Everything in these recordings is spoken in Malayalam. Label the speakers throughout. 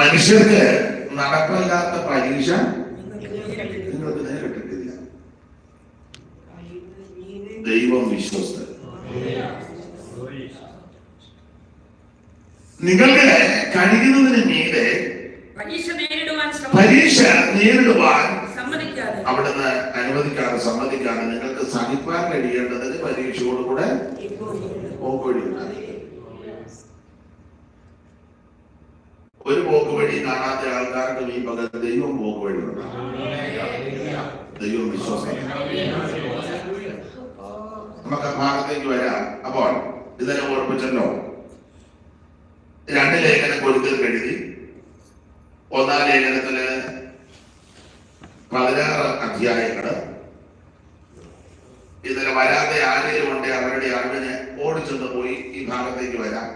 Speaker 1: മനുഷ്യർക്ക് നടപ്പില്ലാത്ത പരീക്ഷ നിങ്ങൾക്ക് നേരിട്ടിട്ടില്ല. ദൈവം വിശ്വസ്തൻ. നിങ്ങൾക്ക് കഴിയുന്നതിന് മീതെ പരീക്ഷ നേരിടുവാൻ അവിടുന്ന് അനുവദിക്കാതെ സമ്മതിക്കാതെ നിങ്ങൾക്ക് സഹിപ്പാൻ കഴിയേണ്ടതിന് പരീക്ഷയോടുകൂടെ പോക്കുവഴിയുണ്ടാകും. ഒരു പോക്കുവഴി കാണാത്ത ആൾക്കാർക്ക് ഈ പകൽ ദൈവം പോക്കുവഴി ഉണ്ടാകും. ദൈവം വിശ്വാസം. നമുക്ക് ആ ഭാഗത്തേക്ക് വരാം. അപ്പോൾ ഇതിനെ ഓർപ്പിച്ചല്ലോ, 2 ലേഖനം കൊരിന്ത്യർക്ക് എഴുതി. 1-ാം ലേഖനത്തില് 16 അധ്യായങ്ങള്. ഇതിന് വരാതെ ആരെയും ഉണ്ട് അവരുടെ അറിവിനെ ഓടിച്ചെന്ന് പോയി ഈ ഭാഗത്തേക്ക് വരാം.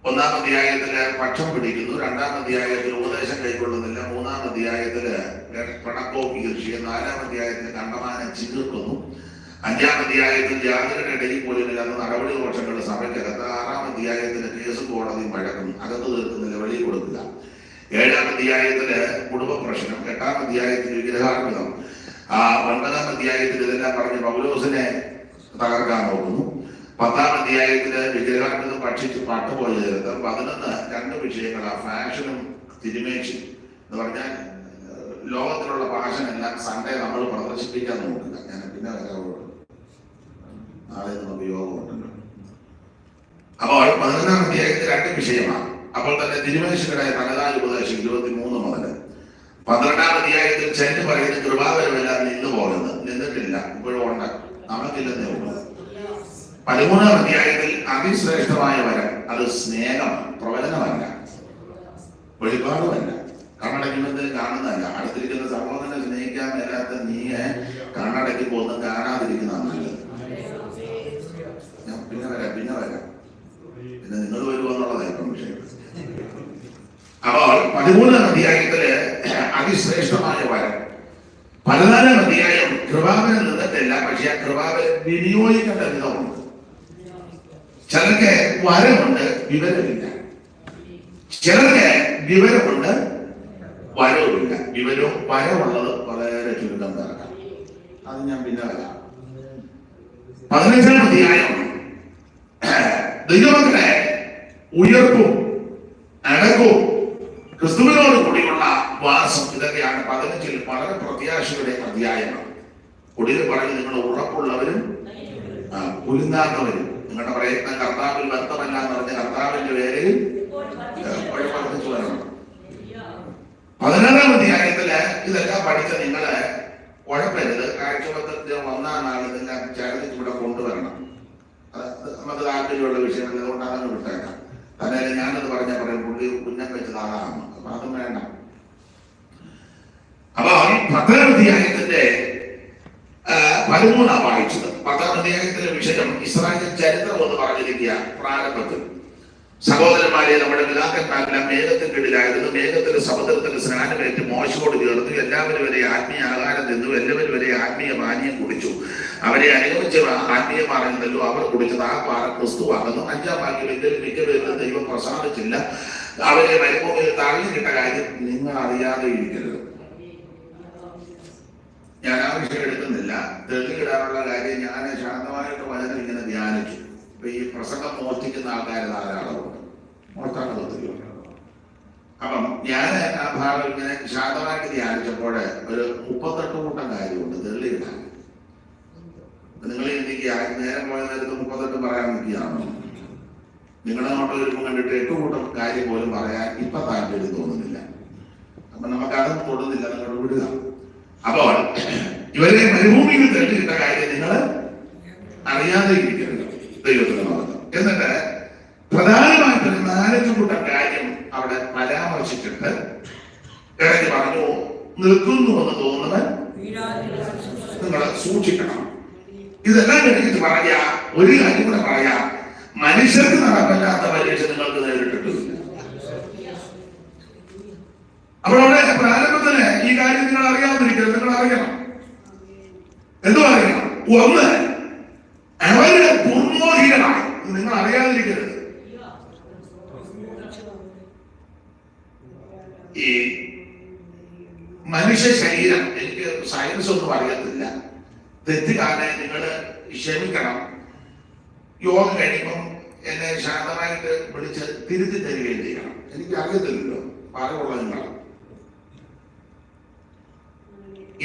Speaker 1: 1-ാം അധ്യായത്തില് പക്ഷം പിടിക്കുന്നു, 2-ാം അധ്യായത്തിൽ ഉപദേശം കൈക്കൊള്ളുന്നില്ല, 3-ാം അധ്യായത്തില് പണക്കോപ്പി കൃഷി, 4-ാം അധ്യായത്തിൽ കണ്ടമാനം ചികിർക്കുന്നു, 5-ാം അധ്യായത്തിൽ യാതൊരു ഇടയിൽ പോലും ഇല്ലാത്ത നടപടി ദോഷങ്ങളുടെ സഭയ്ക്കകത്ത്, 6-ാം അധ്യായത്തിന് കേസും കോടതിയും വഴക്കും, അകത്ത് തീർക്കുന്നില്ല, വെളിയിൽ കൊടുക്കില്ല, 7-ാം അധ്യായത്തില് കുടുംബ പ്രശ്നം, 8-ാം അധ്യായത്തിൽ വിഗ്രഹാർപ്പിതം, 9-ാം അധ്യായത്തിൽ ഇതെല്ലാം പറഞ്ഞ് പൗലോസിനെ തകർക്കാൻ നോക്കുന്നു, 10-ാം അധ്യായത്തില് വിഗ്രഹാർപ്പിതം ഭക്ഷിച്ച് പാട്ടുപോയ ചരിത്രം, 11 2 വിഷയങ്ങളാ, ഫാഷനും തിരുമേശയും എന്ന് പറഞ്ഞാൽ ലോകത്തിലുള്ള ഫാഷനെല്ലാം സൺഡേ നമ്മൾ പ്രദർശിപ്പിക്കാൻ നോക്കുക. ഞാൻ പിന്നെ വരാവുള്ളൂ, നാളെ നമുക്ക് യോഗമുണ്ടല്ലോ. അപ്പോൾ 11-ാം അധ്യായത്തിൽ 2 വിഷയമാണ്. അപ്പോൾ തന്നെ തിരുമേശയുടെ തനതായ ഉപദേശം 23 മുതൽ 12-ാം അധ്യായത്തിൽ ചെന്ന് പറയുന്ന കൃപാവരമെല്ലാം നിന്നു പോകുന്നത്, നിന്നിട്ടില്ല, ഇപ്പോഴും ഉണ്ട്, നമുക്കില്ലെന്നേ ഉള്ളൂ. 13-ാം അധ്യായത്തിൽ അതിശ്രേഷ്ഠമായ വരം, അത് സ്നേഹമാണ്, പ്രവചനമല്ല, വെളിപ്പാടുമല്ല, കണ്ണടയ്ക്കുമ്പോൾ കാണുന്നതല്ല. അടുത്തിരിക്കുന്ന സഹോദരനെ സ്നേഹിക്കാൻ മേലാത്ത നീ കണ്ണടയ്ക്ക് പോകുന്ന കാണാതിരിക്കുന്നതാണ് നല്ലത്. ഞാൻ പിന്നെ വരാം പിന്നെ നിങ്ങൾ വരുമെന്നുള്ളതായിരിക്കും വിഷയം. അപ്പോൾ 13-ാം അധ്യായത്തില് അതിശ്രേഷ്ഠമായ വരം. 14-ാം അധ്യായം കൃപാവരം നിന്നിട്ടില്ല, പക്ഷെ ആ കൃപാവരം വിനിയോഗിക്കേണ്ട വിധമുണ്ട്. ചിലർക്ക് വരമുണ്ട്, വിവരമില്ല. ചിലർക്ക് വിവരമുണ്ട്, വരവുമില്ല. വിവരവും വരവുള്ളത് വളരെ ചുരുക്കം തീർക്കാം. അത് ഞാൻ പിന്നെ വരാം. 15-ാം അധ്യായം ദൈവമക്കളെ ഉയർപ്പും അടക്കവും ക്രിസ്തുവിനോട് കൂടിയുള്ള വാസം, ഇതൊക്കെയാണ് 15-ൽ വളരെ പ്രത്യാശയുടെ അധ്യായമാണ്. ഒടുവിൽ പറഞ്ഞ് നിങ്ങൾ ഉറപ്പുള്ളവരും കുലുങ്ങാത്തവരും, നിങ്ങളുടെ പ്രയത്നം കർത്താവിൽ വ്യക്തമല്ല എന്ന് പറഞ്ഞ കർത്താവിന്റെ പേരിൽ പഠിച്ചു വരണം. 16-ാം അധ്യായത്തില് ഇതെല്ലാം പഠിച്ച നിങ്ങള് ഉഴപ്പരുത്. കാഴ്ചബദ്ധത്തിൽ 1-ാം നാൾ ഇതെല്ലാം ചേർന്നിട്ട് ഇവിടെ കൊണ്ടുവരണം. നമുക്ക് താല്പര്യമുള്ള വിഷയമല്ല, അതുകൊണ്ട് അതങ്ങ് വിട്ടേക്കാം. അതായത് ഞാനത് പറഞ്ഞ പറയും പുള്ളി കുഞ്ഞം വെച്ചത് ആളാണ്, അപ്പൊ അതും വേണ്ട. അപ്പൊ 10-ാം അധ്യായത്തിന്റെ 13 വായിച്ചത്. 10-ാം അധ്യായത്തിലെ വിഷയം ഇസ്രായേൽ ചരിത്രം എന്ന് പറഞ്ഞിരിക്കുക. പ്രാരംഭത്തിൽ സഹോദരന്മാരെ, നമ്മുടെ പിതാക്കന്മാരെല്ലാം മേഘത്തിൻകീഴിലായിരുന്നു. മേഘത്തിന്റെ സമുദ്രത്തിന്റെ സ്നാനമേറ്റ് മോശയോട് ചേർന്നു. എല്ലാവരും വരെ ആത്മീയ ആഹാരം തിന്നു, എല്ലാവരും വരെ ആത്മീയ പാനീയം കുടിച്ചു. അവരെ അനുഗമിച്ച് ആത്മീയമാണെന്നല്ലോ അവർ കുടിച്ചത് ആ പാറ ക്രിസ്തുവാകുന്നു. 5-ാം വാക്യം, എങ്കിലും മിക്കവരിലും ദൈവം പ്രസാദിച്ചില്ല, അവരെ മരുഭൂമിയിൽ തള്ളിക്കിട്ട കാര്യം നിങ്ങൾ അറിയാതെ ഇരിക്കരുത്. ഞാൻ ആ വിഷയം എടുക്കുന്നില്ല. തെളിയിടാനുള്ള കാര്യം ഞാൻ ശാന്തമായിട്ട് വചനം ഇങ്ങനെ ധ്യാനിച്ചു. ഇപ്പൊ ഈ പ്രസംഗം മോഷ്ടിക്കുന്ന ആൾക്കാർ ധാരാളമുണ്ട്, മോഷ്ടാക്കൾ ഒത്തിരി. അപ്പം ഞാൻ ആ ഭാഗം ഇങ്ങനെ ശാന്തമായിട്ട് ധ്യാനിച്ചപ്പോൾ ഒരു 38 കൂട്ടം കാര്യമുണ്ട് തെളിയിടാൻ. നിങ്ങൾ എനിക്ക് നേരം പോയ നേരത്ത് 38 പറയാൻ നിൽക്കുകയാണോ? നിങ്ങളുടെ നോട്ട് വരുമ്പോൾ കണ്ടിട്ട് 8 കൂട്ടം കാര്യം പോലും പറയാൻ ഇപ്പൊ താല്പര്യം തോന്നുന്നില്ല. അപ്പൊ നമുക്കതും തൊടുന്നില്ല, നിങ്ങൾ വിടുക. അപ്പോൾ ഇവരെ മരുഭൂമിയിൽ തെളിയിട്ട കാര്യം നിങ്ങൾ അറിയാതെ ഇരിക്കരുത്. ദൈവത്തിന് മാത്രം. എന്നിട്ട് പ്രധാനമായിട്ടൊരു 4 കൂട്ടം കാര്യം അവിടെ പരാമർശിച്ചിട്ട് ഇടയ്ക്ക് പറഞ്ഞു, നിൽക്കുന്നു എന്ന് തോന്നുന്നവൻ നിങ്ങൾ സൂക്ഷിക്കണം. ഇതെല്ലാം കഴിഞ്ഞിട്ട് പറയാ ഒരു കാര്യം കൂടെ പറയാ, മനുഷ്യർക്ക് നടപ്പില്ലാത്ത പരീക്ഷ നിങ്ങൾക്ക് നേരിട്ടിട്ടില്ല. അപ്പോൾ അവിടെ പ്രാരംഭത്തിന് ഈ കാര്യം നിങ്ങൾ അറിയാതിരിക്കരുത്. നിങ്ങൾ അറിയണം. എന്തു അറിയണം? ഒന്ന്, അവരുടെ ദുർമോഹികളായി നിങ്ങൾ അറിയാതിരിക്കരുത്. ഈ മനുഷ്യ ശരീരം, എനിക്ക് സയൻസ് ഒന്നും അറിയത്തില്ല, തെറ്റുകാരെ നിങ്ങൾ ക്ഷമിക്കണം. യോഗം കഴിയുമ്പം എന്നെ ശാന്തമായിട്ട് വിളിച്ച് തിരുത്തി തരികയും ചെയ്യണം. എനിക്ക് അറിയത്തില്ലല്ലോ, അറിവുള്ള നിങ്ങൾ.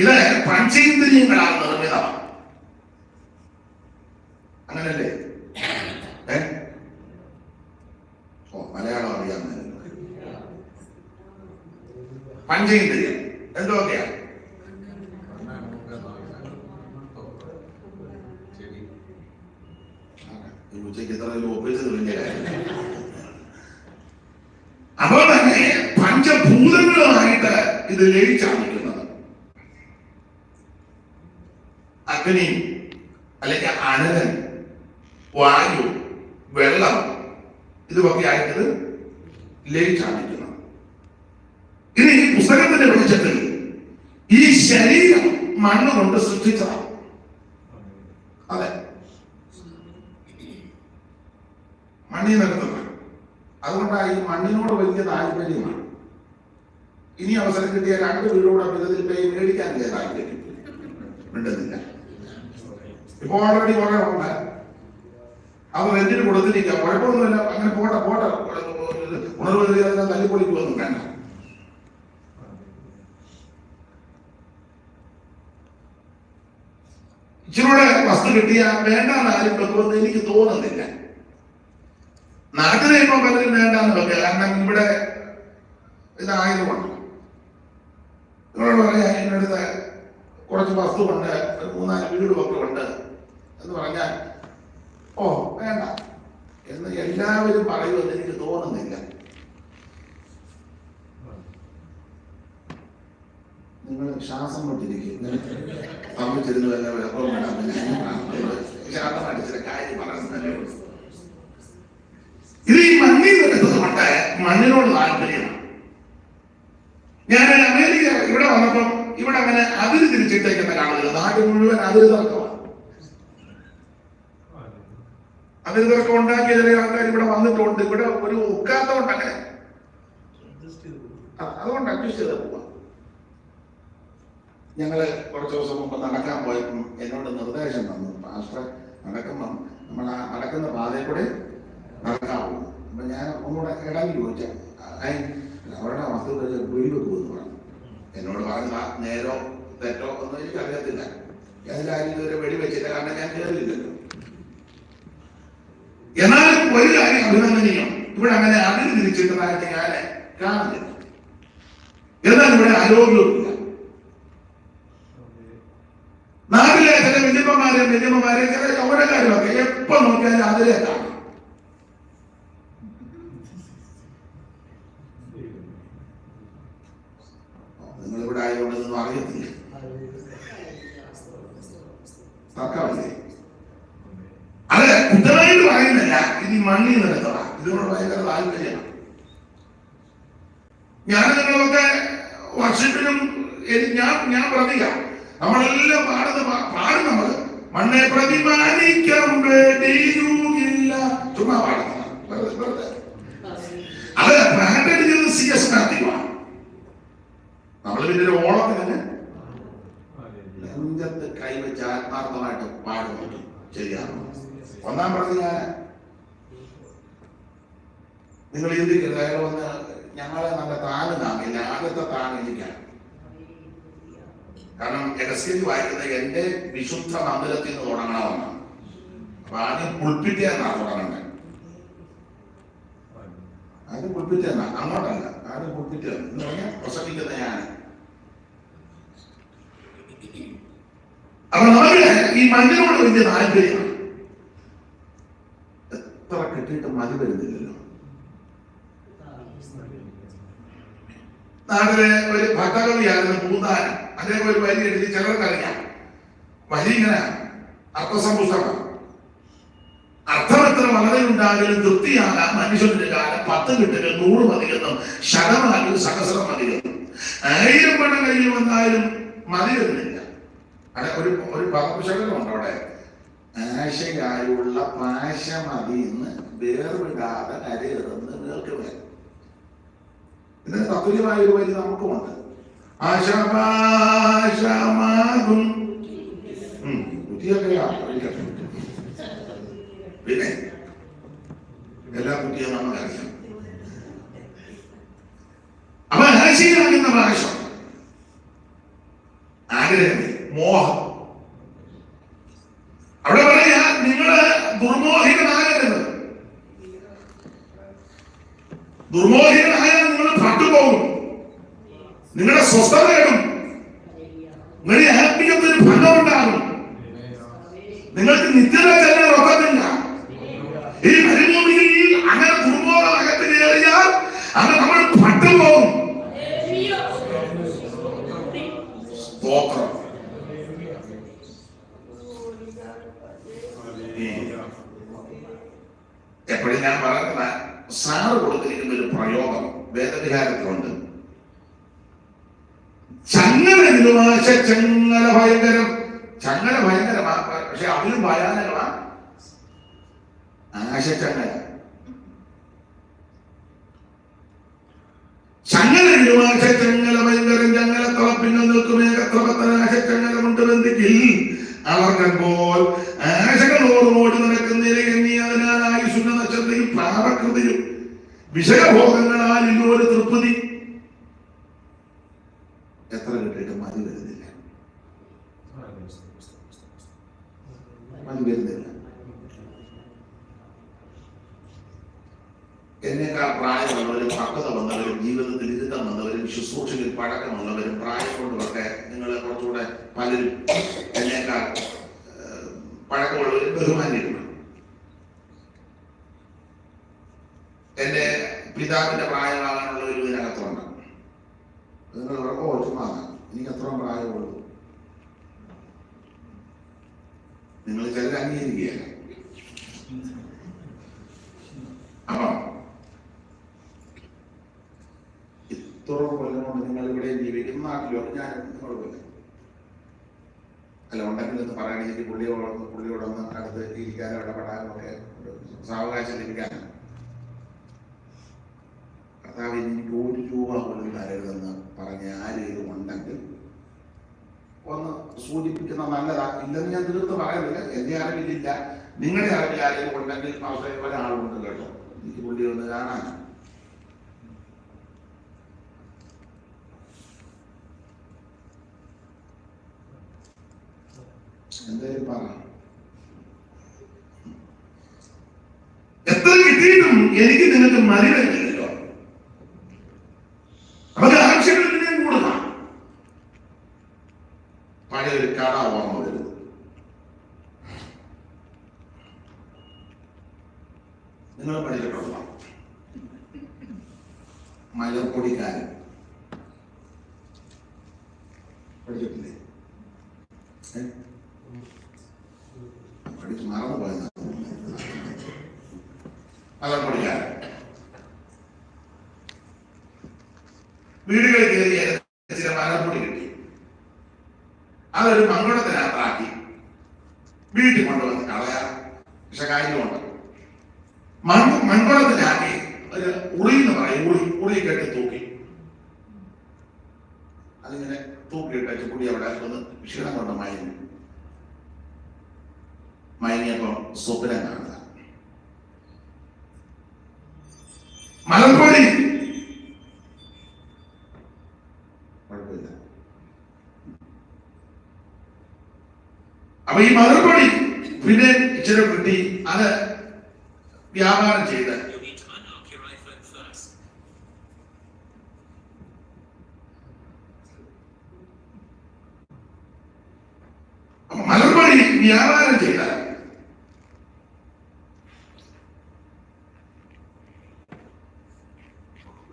Speaker 1: ഇത് പഞ്ചേന്ദ്രിയങ്ങളാൽ നിർമ്മിതമാണ്. അങ്ങനല്ലേ? മലയാളം അറിയാമെന്നല്ലോ. പഞ്ചേന്ദ്രിയം എന്തൊക്കെയാ? ഉച്ചയ്ക്ക് ഇത്ര ഒപ്പിച്ച് തുടങ്ങിയ അപ്പോൾ തന്നെ പഞ്ചഭൂതങ്ങളുമായിട്ട് ഇത് ലയിച്ചാണ് നിൽക്കുന്നത്. അഗ്നി അല്ലെങ്കിൽ അനലൻ, വായു, വെള്ളം, ഇതുമൊക്കെ ആയിട്ട് ലയിച്ചാണ് നിൽക്കുന്നത്. ഇനി ഈ പുസ്തകത്തിന്റെ വെളിച്ചത്തിൽ ഈ ശരീരം മണ്ണ് കൊണ്ട് സൃഷ്ടിച്ചതാണ്. അതെ, മണ്ണിൽ നിരത്തുന്നത്. അതുകൊണ്ടാണ് ഈ മണ്ണിനോട് വലിയ താല്പര്യമാണ്. ഇനി അവസരം കിട്ടിയ 2 വീടുകൂടെ ഇതിൽ മേടിക്കാനില്ല താല്പര്യം വേണ്ടതില്ല. ഇപ്പൊ ഓൾറെഡി കുറെ ഉണ്ട്, അത് റെന്റിന് കൊടുത്തിരിക്കുക. കുഴപ്പമൊന്നുമില്ല, അങ്ങനെ പോട്ടെ ഉണർവ് തല്ലിപ്പൊളിക്കൊന്നും വേണ്ട. ഇച്ചിരൂടെ വസ്തു കിട്ടിയാൽ വേണ്ടാന്ന് ആരും വെക്കുമെന്ന് എനിക്ക് തോന്നുന്നില്ല. നാട്ടിലെ ഇപ്പൊ പലരും വേണ്ടാന്ന് വെക്കുക. കാരണം ഇവിടെ ഇതായതുകൊണ്ട് നിങ്ങളോട് പറയാ, എൻ്റെ അടുത്ത് കുറച്ച് വസ്തു ഉണ്ട്, 3-4 വീടുമൊക്കെ ഉണ്ട് എന്ന് പറഞ്ഞാൽ ഓ വേണ്ട എന്ന് എല്ലാവരും പറയുമെന്ന് എനിക്ക് തോന്നുന്നില്ല. നിങ്ങൾ ശ്വാസം കൊണ്ടിരിക്കും തമ്മിച്ചിരുന്നു വല്ല വെള്ളം ശാന്തമായിട്ട് ചില കാര്യം പറയുന്നതല്ലേ. ഇത് ഈ മണ്ണിൽ നിന്നെടുത്തത് കൊണ്ട് മണ്ണിനോട് താല്പര്യമാണ്. ഞാൻ അമേരിക്ക ഇവിടെ വന്നപ്പം ഇവിടെ അങ്ങനെ അതിര് തിരിച്ചിട്ടേക്കുന്ന കാണുന്നില്ല. നാട്ടിൽ മുഴുവൻ അതിര് തർക്കമാണ്. അതിര് തർക്കം ഉണ്ടാക്കിയ ചില ആൾക്കാർ ഇവിടെ വന്നിട്ടുണ്ട്. ഇവിടെ ഒരു ഒക്കാത്തതുകൊണ്ട് അങ്ങനെ അതുകൊണ്ട് അഡ്ജസ്റ്റ് ചെയ്ത് പോവാം. ഞങ്ങള് കുറച്ച് ദിവസം മുമ്പ് നടക്കാൻ പോയപ്പം എന്നോട് നിർദ്ദേശം തന്നു, പാസ്റ്റർ നടക്കുമ്പം നമ്മൾ ആ നടക്കുന്ന പാതയിൽ കൂടെ നടക്കാവൂ. അപ്പൊ ഞാൻ ഒന്നുകൂടെ ഇടങ്ങി ചോദിച്ച അവരുടെ വസ്തുക്കൾ വെടിവെക്കുമെന്ന് പറഞ്ഞു. എന്നോട് പറഞ്ഞ നേരോ തെറ്റോ ഒന്നും എനിക്ക് അറിയത്തില്ല. അതിലാരും ഇതുവരെ വെടിവെച്ചില്ല, കാരണം ഞാൻ കേറിയില്ലല്ലോ. എന്നാലും ഒരു കാര്യം അഭിനന്ദനീയം, ഇവിടെ അങ്ങനെ അതിന് തിരിച്ചിട്ടതായിട്ട് ഞാൻ കാണുന്നില്ല. എന്നാൽ ഇവിടെ ആരോഗ്യവുമില്ല. നാട്ടിലെ ചില വല്യമ്മമാരെ ചില യൗവനക്കാരുമൊക്കെ എപ്പോ നോക്കിയാലും അതിലേ കാണും. നിങ്ങളിവിടെ ആയതുകൊണ്ടൊന്നും അറിയത്തില്ല. തർക്കമല്ലേ? അത് കുറ്റമായിട്ട് പറയുന്നില്ല. ഇത് മണ്ണിൽ നിന്നെടുത്തതാ. ഇതിനോട് ഭയങ്കര താല്പര്യമാണ്. ഞാൻ നിങ്ങളൊക്കെ വർഷത്തിനും ഞാൻ പ്രതിക നമ്മളെല്ലാം പാടും നമ്മൾ മണ്ണെ പ്രതിമാനിക്കാൻ വേണ്ടിയില്ല ചുമ്മാ പാടുന്നത്. അത് ബ്രാൻഡ് ചെയ്ത് CS മാത്യുവാണ്. നമ്മൾ പിന്നെ ഒരു ഓളത്തിന് നെഞ്ചത്ത് കൈവച്ച് ആത്മാർത്ഥമായിട്ട് പാടുന്നുണ്ട്. ശരിയാണ്. 1-ാം പ്രതി നിങ്ങൾ ചിന്തിക്കരുത്, അയാൾ വന്ന് ഞങ്ങളെ നല്ല താങ്ങ് താങ്ങില്ല. ആദ്യത്തെ താങ്ങ് എനിക്കാണ്. കാരണം രഹസ്യം വായിക്കുന്നത് എന്റെ വിശുദ്ധ മന്ദിരത്തിൽ നിന്ന് തുടങ്ങണമെന്നാണ്. അപ്പൊ ആദ്യം പുൾപ്പിറ്റ് എന്നാണ് തുടങ്ങേണ്ടത്. ആദ്യം പുൾപ്പിറ്റ് എന്നാ, അങ്ങോട്ടല്ല. ആദ്യം പുൾപ്പിറ്റ് എന്ന് പറഞ്ഞാൽ പ്രസംഗിക്കുന്ന ഞാൻ. അപ്പൊ നമുക്ക് ഈ മണ്ണിനോട് വലിയ താല്പര്യമാണ്. എത്ര കിട്ടിയിട്ട് മതി വരുന്നില്ലല്ലോ. നാട്ടിലെ ഒരു ഭക്തകവിയായിരുന്നു പൂന്താനം. അതേപോലെ ഒരു വരി എഴുതി ചിലർക്കറിയാം. വരി ഇങ്ങനെ അർത്ഥസമ്പുഷ്ടമാണ്. അർത്ഥമെത്ര വളരെ ഉണ്ടാകലും തൃപ്തിയാകാം മനുഷ്യന്റെ കാലം 10 കിട്ടുക 100 മതിയെന്നും ശതമാനം സഹസ്രം മതിയെന്നും 1000 പണം കയ്യിൽ വന്നാലും മതി വരുന്നില്ല. അവിടെ ഒരു പദപുഷകമുണ്ട്. അവിടെ ആശയായുള്ള പാശമതിന്ന് വേർവിടാതെ കരയെന്ന് വേർക്കുവേ. ഇതിന് തത്തുല്യമായ ഒരു വരി നമുക്കുമുണ്ട്. ആശാപാശമാകും കുറ്റിയൊക്കെയാ. പിന്നെ എല്ലാ കുറ്റിയും നമുക്കറിയാം. അപ്പൊ ആശയാകുന്ന പ്രാവശ്യം ആഗ്രഹം, മോഹം. അവിടെ പറയാ, നിങ്ങള് ദുർമോഹികളാകരുത്. ദുർമോഹികളായാൽ നിങ്ങൾ പട്ടുപോകും, നിങ്ങളുടെ സ്വസ്ഥത കേടും, നിങ്ങളുടെ ആത്മീയത്തിന് ഫലം ഉണ്ടാകും, നിങ്ങൾക്ക് നിത്യത ചെല്ലാൻ ഒക്കത്തില്ല. ഈ മരുഭൂമിയിൽ അങ്ങനെ ദുർബോധം അകത്ത് കയറിയാൽ അങ്ങനെ നമ്മൾ പട്ടുപോകും. എപ്പോഴും ഞാൻ പറയുന്ന സാറ് കൊടുത്തിരിക്കുന്ന ഒരു പ്രയോഗം വേദവിഹാരത്തിലുണ്ട്. ചങ്ങല നിരുമാശ ചങ്ങല ഭയങ്കരം. ചങ്ങല ഭയങ്കരമാ, പക്ഷെ അവരും ഭയാനകമാ. ആശച്ചങ്ങല. ചങ്ങല നിരുമാശ ചങ്ങല ഭയങ്കരം. ചങ്ങല തളപ്പിന്നു നിൽക്കുമേകത്തളപത്തനാശച്ചങ്ങല കൊണ്ട് ബന്ധിക്കിൽ അവർക്കപ്പോൾ ആശകളോട് ഓടി നടക്കുന്നതിനെ എണ്ണി അതിനാൽ ആയുസുന്ന നക്ഷത്രയിൽ പ്രാരകൃതിയും വിഷയഭോഗങ്ങളാൽ ഇന്നൊരു തൃപ്തി. എത്ര കിട്ടിയിട്ട് മതി വരുന്നില്ല, മതി വരുന്നില്ല. എന്നേക്കാൾ പ്രായമുള്ളവരും പക്വത വന്നവരും ജീവിതത്തിൽ ഇരുത്തം വന്നവരും ശുശ്രൂഷയിൽ പഴക്കമുള്ളവരും പ്രായം കൊണ്ടുമൊക്കെ നിങ്ങൾ കുറച്ചുകൂടെ പലരും എന്നേക്കാൾ പഴക്കമുള്ളവരും ബഹുമാനിക്കണം. എന്റെ പിതാവിന്റെ പ്രായമാകാനുള്ള ഒരു ഇതിനകത്തുണ്ട്. നിങ്ങൾ ഉറപ്പ് ഓർക്കുമാകാം, എനിക്ക് അത്രയും പ്രായമുള്ളൂ. നിങ്ങൾ ചിലർ അംഗീകരിക്കുകയല്ല. അപ്പൊ ഇത്ര കൊല്ലം കൊണ്ട് നിങ്ങൾ ഇവിടെ ജീവിക്കുന്ന നാട്ടിലോ ഞാൻ കുഴപ്പമില്ല. അല്ല, ഉണ്ടെങ്കിൽ എന്ന് പറയുകയാണെങ്കിൽ പുള്ളിയോടൊന്ന് അടുത്ത് ഇരിക്കാനോ ഇടപെടാനോ ഒക്കെ സാവകാശം ലഭിക്കാനാണ്. കർത്താവ് എനിക്ക് 1 രൂപ പോലും തരരുതെന്ന് പറഞ്ഞ ആരെങ്കിലും ഉണ്ടെങ്കിൽ ഒന്ന് സൂചിപ്പിക്കുന്ന നല്ലതാ. ഇല്ലെന്ന് ഞാൻ തീർത്ത് പറയുന്നില്ല. എന്റെ അറിവിലില്ല, നിങ്ങളുടെ അറിവിൽ ആരെങ്കിലും ഉണ്ടെങ്കിൽ ഒരാളുണ്ട് കേട്ടോ, എനിക്ക് പുള്ളി ഒന്ന് കാണാൻ. എന്തായാലും പറ. എത്ര കിട്ടിയിട്ടും എനിക്ക് നിങ്ങൾക്ക് മരി വരുന്നില്ലല്ലോ. അവരുടെ ആവശ്യങ്ങളിലും കൂടുതലാണ്. പഴയ ഒരു കട ഓർമ്മ വരുന്നത്. നിങ്ങൾ പഠിച്ചിട്ടുള്ള മലപ്പൊടിക്കാരൻ പഠിച്ചിട്ടില്ലേ? പഠിച്ച് മറന്നു പോയത്. മലപ്പൊടിക്കാരൻ വീടുകളിൽ കയറി ചില മലപ്പൊടി കിട്ടി. അതൊരു മൺകുടത്തിനകത്താക്കി വീട്ടിൽ കൊണ്ടുവന്ന് കളയാം. പക്ഷെ കാര്യമുണ്ട്, മൺകുടത്തിലാക്കി ഒരു ഉളി എന്ന് പറയും, ഉളി കെട്ടി തൂക്കി. അതിങ്ങനെ തൂക്കിയിട്ട് കുടി അവിടെ ഒന്ന് ക്ഷീണം കൊണ്ട് മയങ്ങിയപ്പം സ്വപ്നം കാണുക. മലപ്പൊടി കുഴപ്പമില്ല. അപ്പൊ ഈ മലപ്പൊടി പിന്നെ ഇച്ചിരി കിട്ടി, അത് വ്യാപാരം ചെയ്ത് മലപ്പൊടി വ്യാപാരം ചെയ്ത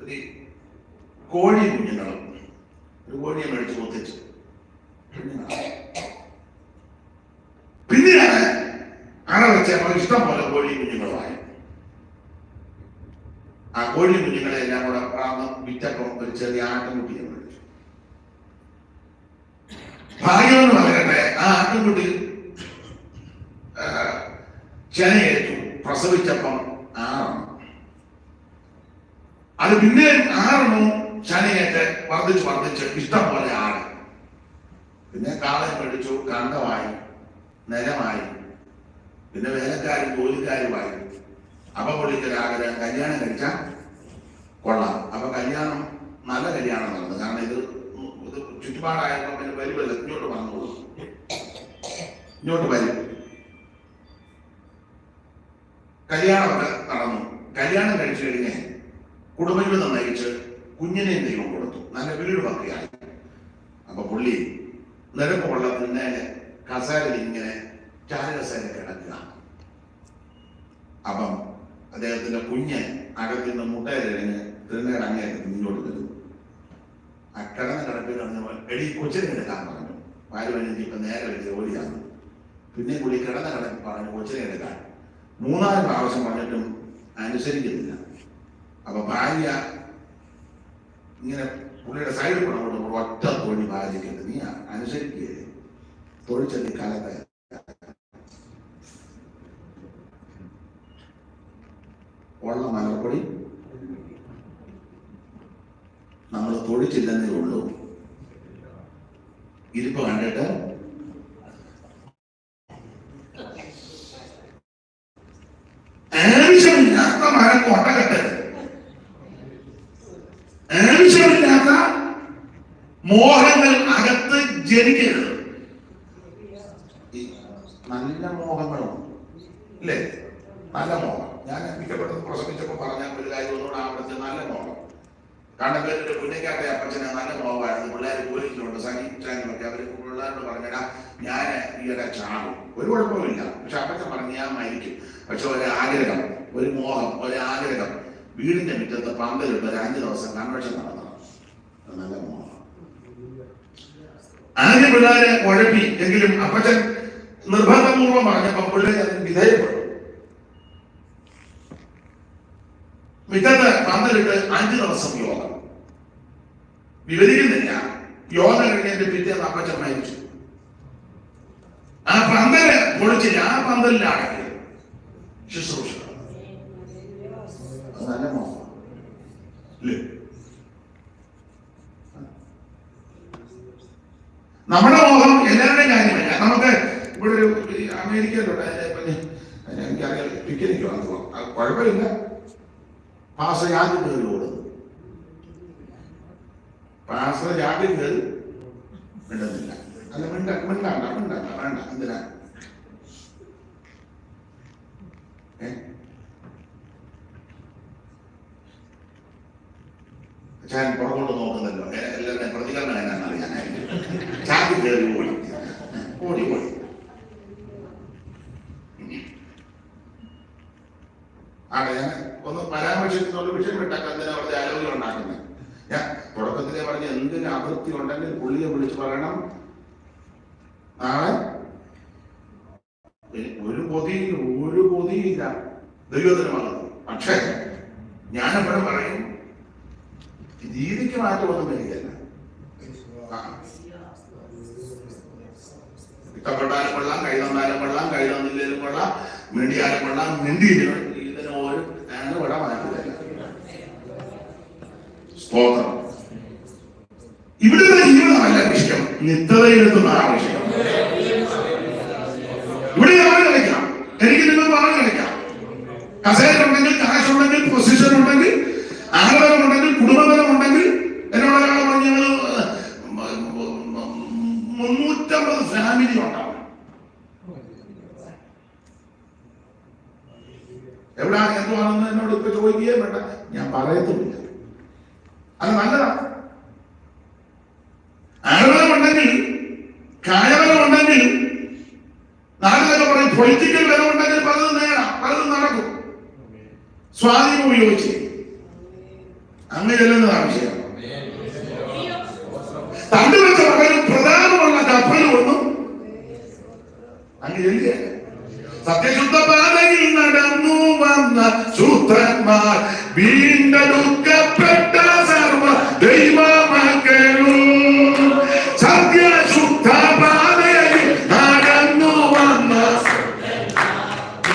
Speaker 1: ഒരു കോഴി കുഞ്ഞുങ്ങളും ഒരു കോഴിയെ മേടിച്ച് കൊത്തിച്ചു. പിന്നെയാണ് അറ വെച്ച ഇഷ്ടം പോലെ കോഴി കുഞ്ഞുങ്ങളുമായി. ആ കോഴി കുഞ്ഞുങ്ങളെ എല്ലാം കൂടെ വിറ്റപ്പം ഒരു ചെറിയ ആട്ടിൻകുട്ടിയെ മേടിച്ചു. ഭാഗ്യമെന്ന് പറയട്ടെ, ആ ആട്ടിൻകുട്ടി ചെനയേറ്റു. പ്രസവിച്ചപ്പം 6. അത് പിന്നെ 6 ശനിയേറ്റ് വർദ്ധിച്ച് ഇഷ്ടം പോലെ ആണ്. പിന്നെ കാളെ മേടിച്ചു, കണ്ടമായി, നിലമായി, പിന്നെ വേലക്കാരും ജോലിക്കാരുമായി. അപ്പൊ പുള്ളിക്കൊരാഗ്രഹം കല്യാണം കഴിച്ചാൽ കൊള്ളാം. അപ്പൊ കല്യാണം നല്ല കല്യാണം നടന്നു. കാരണം ഇത് ചുറ്റുപാടായപ്പോ പിന്നെ വരുമല്ലോ, ഇങ്ങോട്ട് വന്നോളൂ, ഇങ്ങോട്ട് വരും. കല്യാണമൊക്കെ നടന്നു. കല്യാണം കഴിച്ചു കഴിഞ്ഞ് കുടുംബജീവിതം നയിച്ച് കുഞ്ഞിനെയും ദൈവം കൊടുത്തു. നല്ല വീടുമൊക്കെ ആയി. അപ്പൊ പുള്ളി നിരപ്പ് വെള്ളത്തിന് കസേരയിൽ ഇങ്ങനെ ചാരകസേര കിടക്കുക. അപ്പം അദ്ദേഹത്തിന്റെ കുഞ്ഞ് അകത്തുനിന്ന് മുട്ടയിലിഴഞ്ഞ് തിരുന്നേടെ അങ്ങേക്ക് മുന്നോട്ട് വരുന്നു. ആ കിടന്ന കിടപ്പിൽ എടി കൊച്ചിനെ എടുക്കാൻ പറഞ്ഞു. ഭാര്യ ഇപ്പൊ നേരെ ഒരു ജോലിയാണ്. പിന്നെ പുള്ളി കിടന്ന കിടപ്പിൽ പറഞ്ഞു കൊച്ചിനെ എടുക്കാൻ. 3-4 പ്രാവശ്യം പറഞ്ഞിട്ടും അനുസരിക്കുന്നില്ല. അപ്പൊ ഭാര്യ ഇങ്ങനെ പുള്ളിയുടെ സൈഡിൽ കൂടെ ഒറ്റ തൊഴി ഭാര്യയ്ക്കുണ്ട്. നീ അനുസരിക്കുകയല്ലേ, തൊഴിച്ചെത്തി കാലത്തെ ഉള്ള മലർപ്പൊടി നമ്മൾ തൊഴിച്ചില്ലെന്നേ ഉള്ളൂ. ഇരിപ്പ് കണ്ടിട്ട് ആവശ്യമില്ലാത്ത മരം കൊട്ടകെട്ടരുത്. ആവശ്യമില്ലാത്ത മോഹങ്ങൾ അകത്ത് ജനിക്കരുത്. നല്ല മോഹങ്ങളും ഇല്ലേ, നല്ല മോഹം. ഞാൻ മിക്കപ്പെട്ടത് പ്രസംഗിച്ചപ്പോൾ പറഞ്ഞ ഒരു കാര്യം ഒന്നുകൂടെ ആവർത്തിച്ച്, നല്ല മോഹം. കണ്ടപ്പേരുടെ പുന്നക്കാട്ടെ അപ്പച്ചനെ നല്ല മോഹമായിരുന്നു. പിള്ളേർ പോലീസിലുണ്ട്, സഹിച്ചാനുമൊക്കെ അവർ പിള്ളേരോട് പറഞ്ഞാ ഞാൻ ഈയിടെ ചാടും, ഒരു കുഴപ്പമില്ല. പക്ഷെ അപ്പച്ചൻ പറഞ്ഞ് ഞാൻ മരിക്കും. പക്ഷെ ഒരാഗ്രഹം, ഒരു മോഹം, ഒരാഗ്രഹം. വീടിന്റെ മുറ്റത്ത് പന്തലിട്ട് ഒരു 5 ദിവസം കൺവെൻഷൻ നടത്തണം. നല്ല മോഹം. ആദ്യം പിള്ളേരെ ഉഴപ്പി. എങ്കിലും അപ്പച്ചൻ നിർബന്ധപൂർവ്വം പറഞ്ഞപ്പോ പിള്ളേർ അതിന് വിധേയപ്പെട്ടു. മുറ്റത്ത് പന്തലിട്ട് 5 ദിവസം യോഗം. വിവരിക്കുന്നില്ല. യോഗ കഴിഞ്ഞതിന്റെ പിറ്റേന്ന് അപ്പച്ചൻ മരിച്ചു. ആ പന്തല് പൊളിച്ചില്ല. ആ പന്തലിലാണെങ്കിൽ ശുശ്രൂഷ. നല്ല മോഹം അല്ലേ? നമ്മുടെ മോഹം എല്ലാവരുടെയും കാര്യമല്ല. നമുക്ക് ഇവിടെ ഒരു അമേരിക്കയിലുണ്ട്, എനിക്കറിയാം, പിക്നിക്ക് വന്നു. അത് കുഴപ്പമില്ല. പാസ ജാതി കയറി ഓടുന്നു. പാസ ജാതി കയറി മിണ്ടുന്നില്ല. അല്ല മിണ്ടാണ്ട വേണ്ട. എന്തിനാ ഞാൻ പുറകോട്ട് നോക്കുന്നല്ലോ. എല്ലാവരുടെയും പ്രതികരണം എന്നാണ് അറിയാനായിട്ട്. ജാതി കയറി ഓടി. ആടെ ഞാൻ ഒന്ന് പരാമർശിക്കുന്ന വിഷയം വിട്ടാൽ എന്തിനാ അവിടുത്തെ ആരോഗ്യം ഉണ്ടാക്കുന്നത്. ഞാൻ തുടക്കത്തിലെ പറഞ്ഞ എന്തിന് അതിർത്തി ഉണ്ടെങ്കിൽ പുള്ളിയെ വിളിച്ച് പറയണം, നാളെ ഒരു പൊതിയില്ല ദൈവത്തിന് വന്നത്. പക്ഷേ ഞാനെപ്പോഴും പറയും, രീതിക്ക് മാറ്റമൊന്നും വരികയല്ല. ഇഷ്ടപ്പെട്ടാലും കൊള്ളാം, കൈ തന്നാലും കൊള്ളാം, കൈ തന്നില്ലേലും കൊള്ളാം, മിണ്ടിയാലും കൊള്ളാം, മിണ്ടിയിലും ഇതിന് ഒരു വിട മാറ്റില്ല. സ്തോത്രം. ഇവിടുത്തെ ജീവിതമല്ല വിഷയം, നിത്യതയിലെത്തുന്ന ആ വിഷയം. ഇവിടെ ആള് കളിക്കാം, എനിക്ക് നിങ്ങൾക്ക് ആള് കളിക്കാം. കസേരയുണ്ടെങ്കിൽ, കാശുണ്ടെങ്കിൽ, പൊസിഷൻ ഉണ്ടെങ്കിൽ, ആളുകളുണ്ടെങ്കിൽ, കുടുംബബലമുണ്ടെങ്കിൽ. എന്നോട് ഒരാൾ പറഞ്ഞു 350 ഫാമിലി ഉണ്ടാവും. എവിടെയാണ് എന്തുവാണെന്ന് എന്നോട് ഇപ്പൊ ചോദിക്കുകയും വേണ്ട, ഞാൻ പറയത്തുമില്ല. അത് നല്ലതാണ്. ആളുകളുണ്ടെങ്കിൽ, കായബലമുണ്ടെങ്കിൽ, നാലുപേരെ പറയും പൊളിറ്റിക്കൽ ബലമുണ്ടെങ്കിൽ പലതും നേടാം, പലതും നടക്കും. സ്വാധീനം ഉപയോഗിച്ച് അങ്ങ് ചെല്ലുന്നത് ആവശ്യമാണ്. തണ്ടുവെച്ച പകരം പ്രധാനമുള്ള കപ്പലും ഒന്നും അങ്ങ് ചെല്ലുക. സത്യശുദ്ധ പാതയിൽ നടന്നു വന്ന ശൂദ്രന്മാർ വീണ്ടെടുക്കപ്പെട്ട സർവ ദൈവമക്കളും സത്യശുദ്ധ പാതയിൽ നടന്നു വന്ന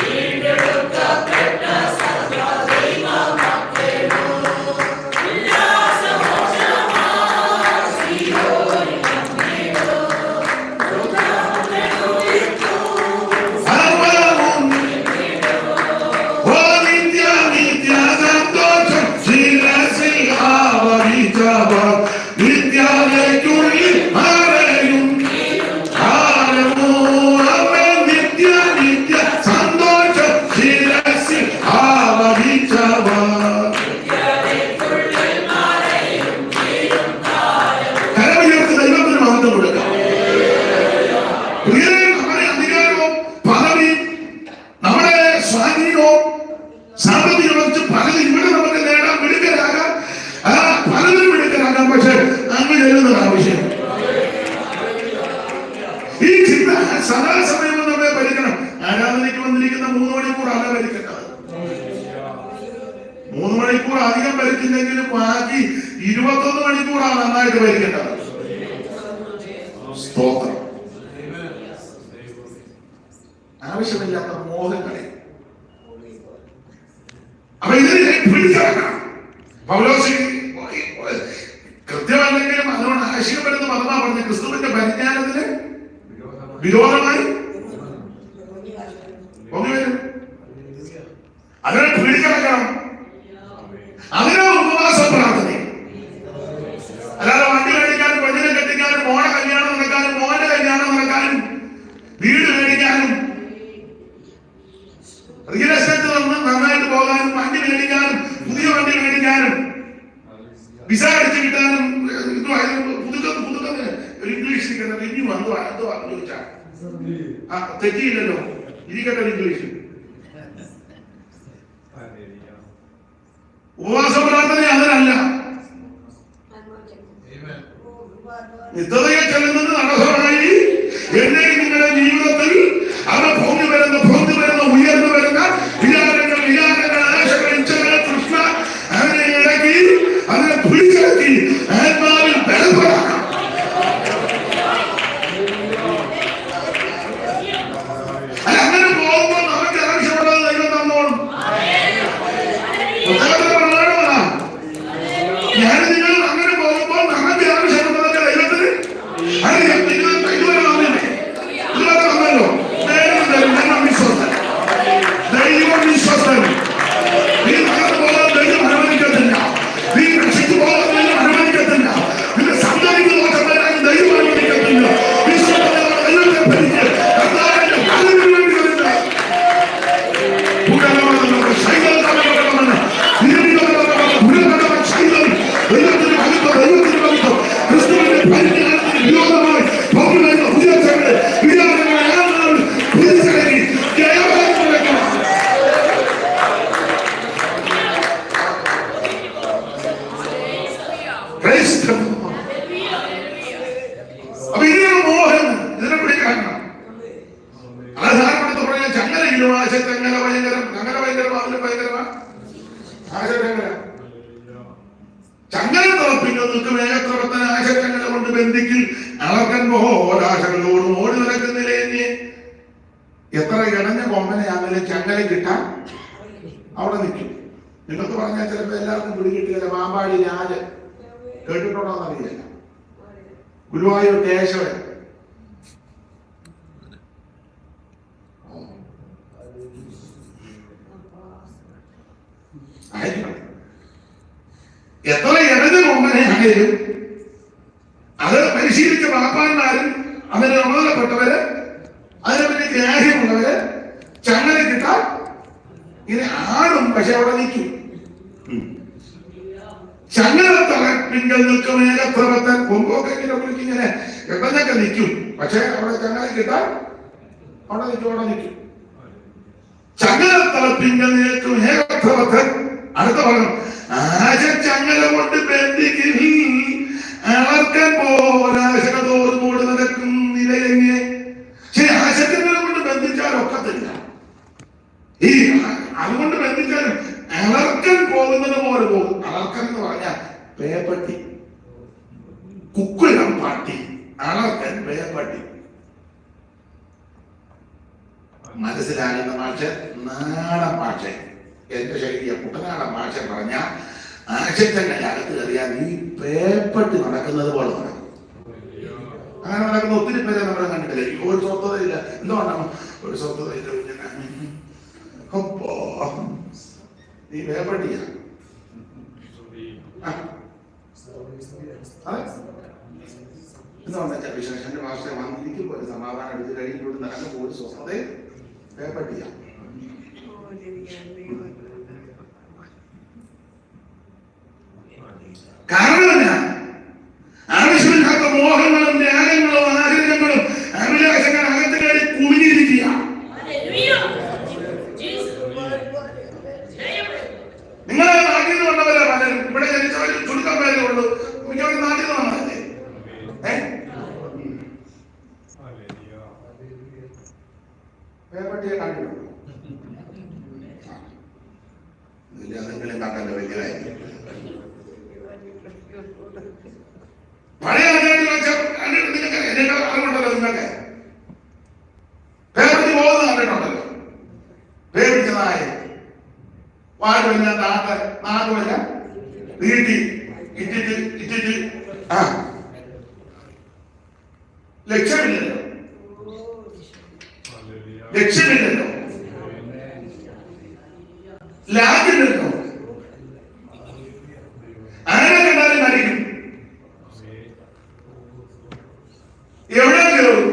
Speaker 1: വീണ്ടെടുക്കപ്പെട്ട സർവ ദൈവമക്കളും നിത്യതയ്ക്കുള്ളിൽ മറയും കാലമോ അവൻ നിത്യ നിത്യ സന്തോഷം ശിരസിൽ ആവഹിച്ചവർ. കരമുയർത്തി ദൈവത്തിന് മഹത്വം കൊടുക്കാം. നമ്മുടെ അധികാരവും പദവിയും നമ്മുടെ സ്വാധീനവും സാമ്പത്തിക പലതും ഇവിടെ നമുക്ക് നേടാൻ മിടുക്കരാകാം, പലതും മിടുക്കരാകാം. പക്ഷെ അങ്ങ് ചെല്ലുന്നത് ആവശ്യം. ഈ ചിന്ത സദാസമയം നമ്മെ ഭരിക്കണം. ആരാധനയ്ക്ക് വന്നിരിക്കുന്ന 3 മണിക്കൂറാണ് ഭരിക്കേണ്ടത്. 3 മണിക്കൂർ അധികം ഭരിച്ചില്ലെങ്കിലും ബാക്കി 21 മണിക്കൂറാണ് നന്നായിട്ട് ഭരിക്കേണ്ടത്. സ്തോത്രം. ആവശ്യമില്ലാത്ത മോഹങ്ങളെ അപ്പൊ ഇതിനെ പിടിച്ചടക്കണം. പൗലോസ് കൃത്യമല്ലെങ്കിലും അതുകൊണ്ട് ആശയപ്പെടുന്ന മതമാ പറഞ്ഞ ക്രിസ്തുവിന്റെ പരിജ്ഞാനത്തിന് വിരോധമായി ഒന്നുവരും. അതിനെ പിടിച്ചടക്കണം. അതിനാ ഉപവാസ പ്രാർത്ഥന. അല്ലാതെ വണ്ടി മേടിക്കാനും പെണ്ണിനെ കെട്ടിക്കാനും മോളെ കല്യാണം നടക്കാനും മോന്റെ കല്യാണം നടക്കാനും വീട് മേടിക്കാനും റിയൽ എസ്റ്റേറ്റ് വന്ന് നന്നായിട്ട് പോകാനും വണ്ടി മേടിക്കാനും പുതിയ വണ്ടി മേടിക്കാനും വിസ അടിച്ചു കിട്ടാനും പുതുക്കം ഒരു ഇംഗ്ലീഷ് റിന്യൂ വന്നു ചോദിച്ചാൽ തെറ്റിയില്ലല്ലോ. ഇരിക്കട്ടെ ഇംഗ്ലീഷ്. ഉപവാസ പ്രാർത്ഥന അതിനല്ല. നിത്യതയെ ചെല്ലുന്നത് തടസ്സമായി എന്നെ നിങ്ങളുടെ ജീവിതത്തിൽ അത് പൊങ്ങി വരുന്ന ഉയർന്നു വരുന്ന വിചാരങ്ങൾ ആശകൾ ഇച്ഛകൾ തൃഷ്ണ അതിനെ ഇടക്കി അതിനെ പിടിച്ചിറക്കി ആത്മാവിൽ ബലപ്പെടാം. അങ്ങനെ പോകുമ്പോൾ നമുക്ക് ആവശ്യമുള്ളത് ദൈവം തന്നോളും. ഞാൻ നിങ്ങൾ അങ്ങനെ പോകുമ്പോൾ നമുക്ക് ആവശ്യമുള്ളതൊക്കെ ദൈവത്തിന് ഇതുവരെ വന്നല്ലോ. ദൈവം വിശ്വസൻ. നീ നടന്നു പോകാൻ ദൈവം അനുവദിക്കത്തില്ല. നീ രക്ഷിച്ചു പോകാൻ ദൈവം അനുവദിക്കത്തില്ല. നിന്റെ സന്തതിക്ക് ദോഷം വരാൻ ദൈവം അനുവദിക്കത്തില്ല. വിശ്വസനോടെ ദൈവത്തെ ഭരിച്ച് കർത്താവിന്റെ കാലത്തിന് വേണ്ടി വരുന്നത് ക്രിസ്തുവിന്റെ പരിജ്ഞാനത്തിന് വിരോധമായി അപ്പൊ ഇതിനൊരു മോഹം, ഇതിനെ പിടിക്കണം. ആധാരപ്പെടുത്ത പറഞ്ഞാൽ ചങ്ങലയിലും ആശ ചങ്ങല ഭയങ്കരം. ചങ്ങല ഭയങ്കരമാ, അതിന് ഭയങ്കരമാണ് ആശ ചങ്ങല. ചങ്ങല തുറപ്പിക്കുന്ന നിൽക്കും ഏകത്രവത്തന ആശ ചങ്ങല കൊണ്ട് ബന്ധിക്കിൽ അളക്കൻ മോഹോരാശകളോടും ഓടി നടക്കുന്നില്ലേ. എത്ര ഇടഞ്ഞ കൊമ്പനെയാണെങ്കിലും ചങ്ങല കിട്ടാൻ അവിടെ നിൽക്കും. നിങ്ങൾക്ക് പറഞ്ഞാൽ ചിലപ്പോൾ എല്ലാവർക്കും പിടികിട്ടില്ല. പാമ്പാടി രാജ് കേട്ടിട്ടുണ്ടോന്ന് അറിയില്ല. ഗുരുവായൂർ കേശവൻ എത്ര ഇടഞ്ഞ കൊമ്പനെ ആണെങ്കിലും അത് പരിശീലിച്ച പാപ്പാന്മാരും അതിന് ഉണർത്തപ്പെട്ടവര് അതിനെപ്പറ്റി ഗ്രാഹ്യമുള്ളവര് ചങ്ങല കിട്ടാൻ ഇങ്ങനെ ആടും. പക്ഷെ അവിടെ നിൽക്കും. ചങ്ങലത്തറപ്പിങ്കൽ നിൽക്കും ഏകത്രവത്തൻ. കൊമ്പൊക്കെ ഇങ്ങനെ എണ്ണഞ്ഞൊക്കെ നിൽക്കും. പക്ഷെ അവിടെ ചങ്ങല കിട്ടാൻ അവിടെ നിൽക്കും. ചങ്ങലത്തറപ്പിങ്കൽ നിൽക്കും ഏകത്രവത്തൻ. അടുത്ത പറഞ്ഞു ആശ ചങ്ങല കൊണ്ട് ബന്ധിക്കിൽ അളർക്കൻ പോലാശക തോർന്നോട് നടക്കും നിലയെങ്ങനെ. ശരി, ആശക്കങ്ങളെ കൊണ്ട് ബന്ധിച്ചാൽ ഒക്കത്തില്ല. ഈ അതുകൊണ്ട് ബന്ധിച്ചാലും അളർക്കൻ പോകുന്നത് പോലെ പോകും. അളർക്കൻ എന്ന് പറഞ്ഞാൽ പേപ്പട്ടി, കുക്കുലം പാട്ടി. അളർക്കൻ പേപ്പട്ടി. മനസ്സിലാകുന്ന ഭാഷ നാടൻ ഭാഷ. എന്റെ ശൈലിയ കുട്ടനാടൻ ഭാഷ പറഞ്ഞ ആശയത്തിന്റെ അകത്ത് കയറിയാൽ നീ പേപ്പട്ടി നടക്കുന്നത് പോലെ നടക്കും. അങ്ങനെ നടക്കുന്ന ഒത്തിരി പേരെ നമ്മളെ കണ്ടിട്ടില്ല. ഒരു സ്വസ്ഥതയില്ല. എന്തുകൊണ്ടാണ് ഒരു സ്വസ്ഥതയില്ല? നീ പേപ്പട്ടിയാ. എന്തുകൊണ്ടാ വിശേഷന്റെ ഭാഷ വന്നിരിക്കുമ്പോൾ ഒരു സമാധാനം എടുത്ത് കഴിഞ്ഞിട്ട് നടക്കുമ്പോൾ ഒരു സ്വസ്ഥതയെ പേപ്പട്ടിയ. കാരണം ആവശ്യമില്ലാത്ത മോഹങ്ങളും ത്യാഗങ്ങളും ആഗ്രഹങ്ങളും അഭിലാഷങ്ങൾ അകത്ത് കയറി കുടുങ്ങിയിരിക്കുക. നിങ്ങളെ നാട്ടിൽ നിന്ന് വന്നവരെ പലരും ഇവിടെ ജനിച്ചവരും ചുരുക്കം പേരേ ഉള്ളൂ. മിക്കവരും നാട്ടിൽ നിന്ന് വന്നതല്ലേ? പേപ്പട്ടിയെ കണ്ടിട്ടുണ്ടോ? ഇല്ല, നിങ്ങളെ കാട്ടല്ല വലിയതായിരിക്കും. പഴയ നിങ്ങൾക്ക് അറിവുണ്ടല്ലോ. നിങ്ങൾക്ക് പേപ്പട്ടി പോകുന്നത് കണ്ടിട്ടുണ്ടല്ലോ. പേപ്പിച്ചതായ വാരുമല്ല നാടുമല്ല വീട്ടിൽ ഇട്ടിട്ട് ലക്ഷ്യമില്ലല്ലോ. ലാജില്ലല്ലോ. ആരെ കണ്ടാലും കടിക്കും. എവിടെ കയറും?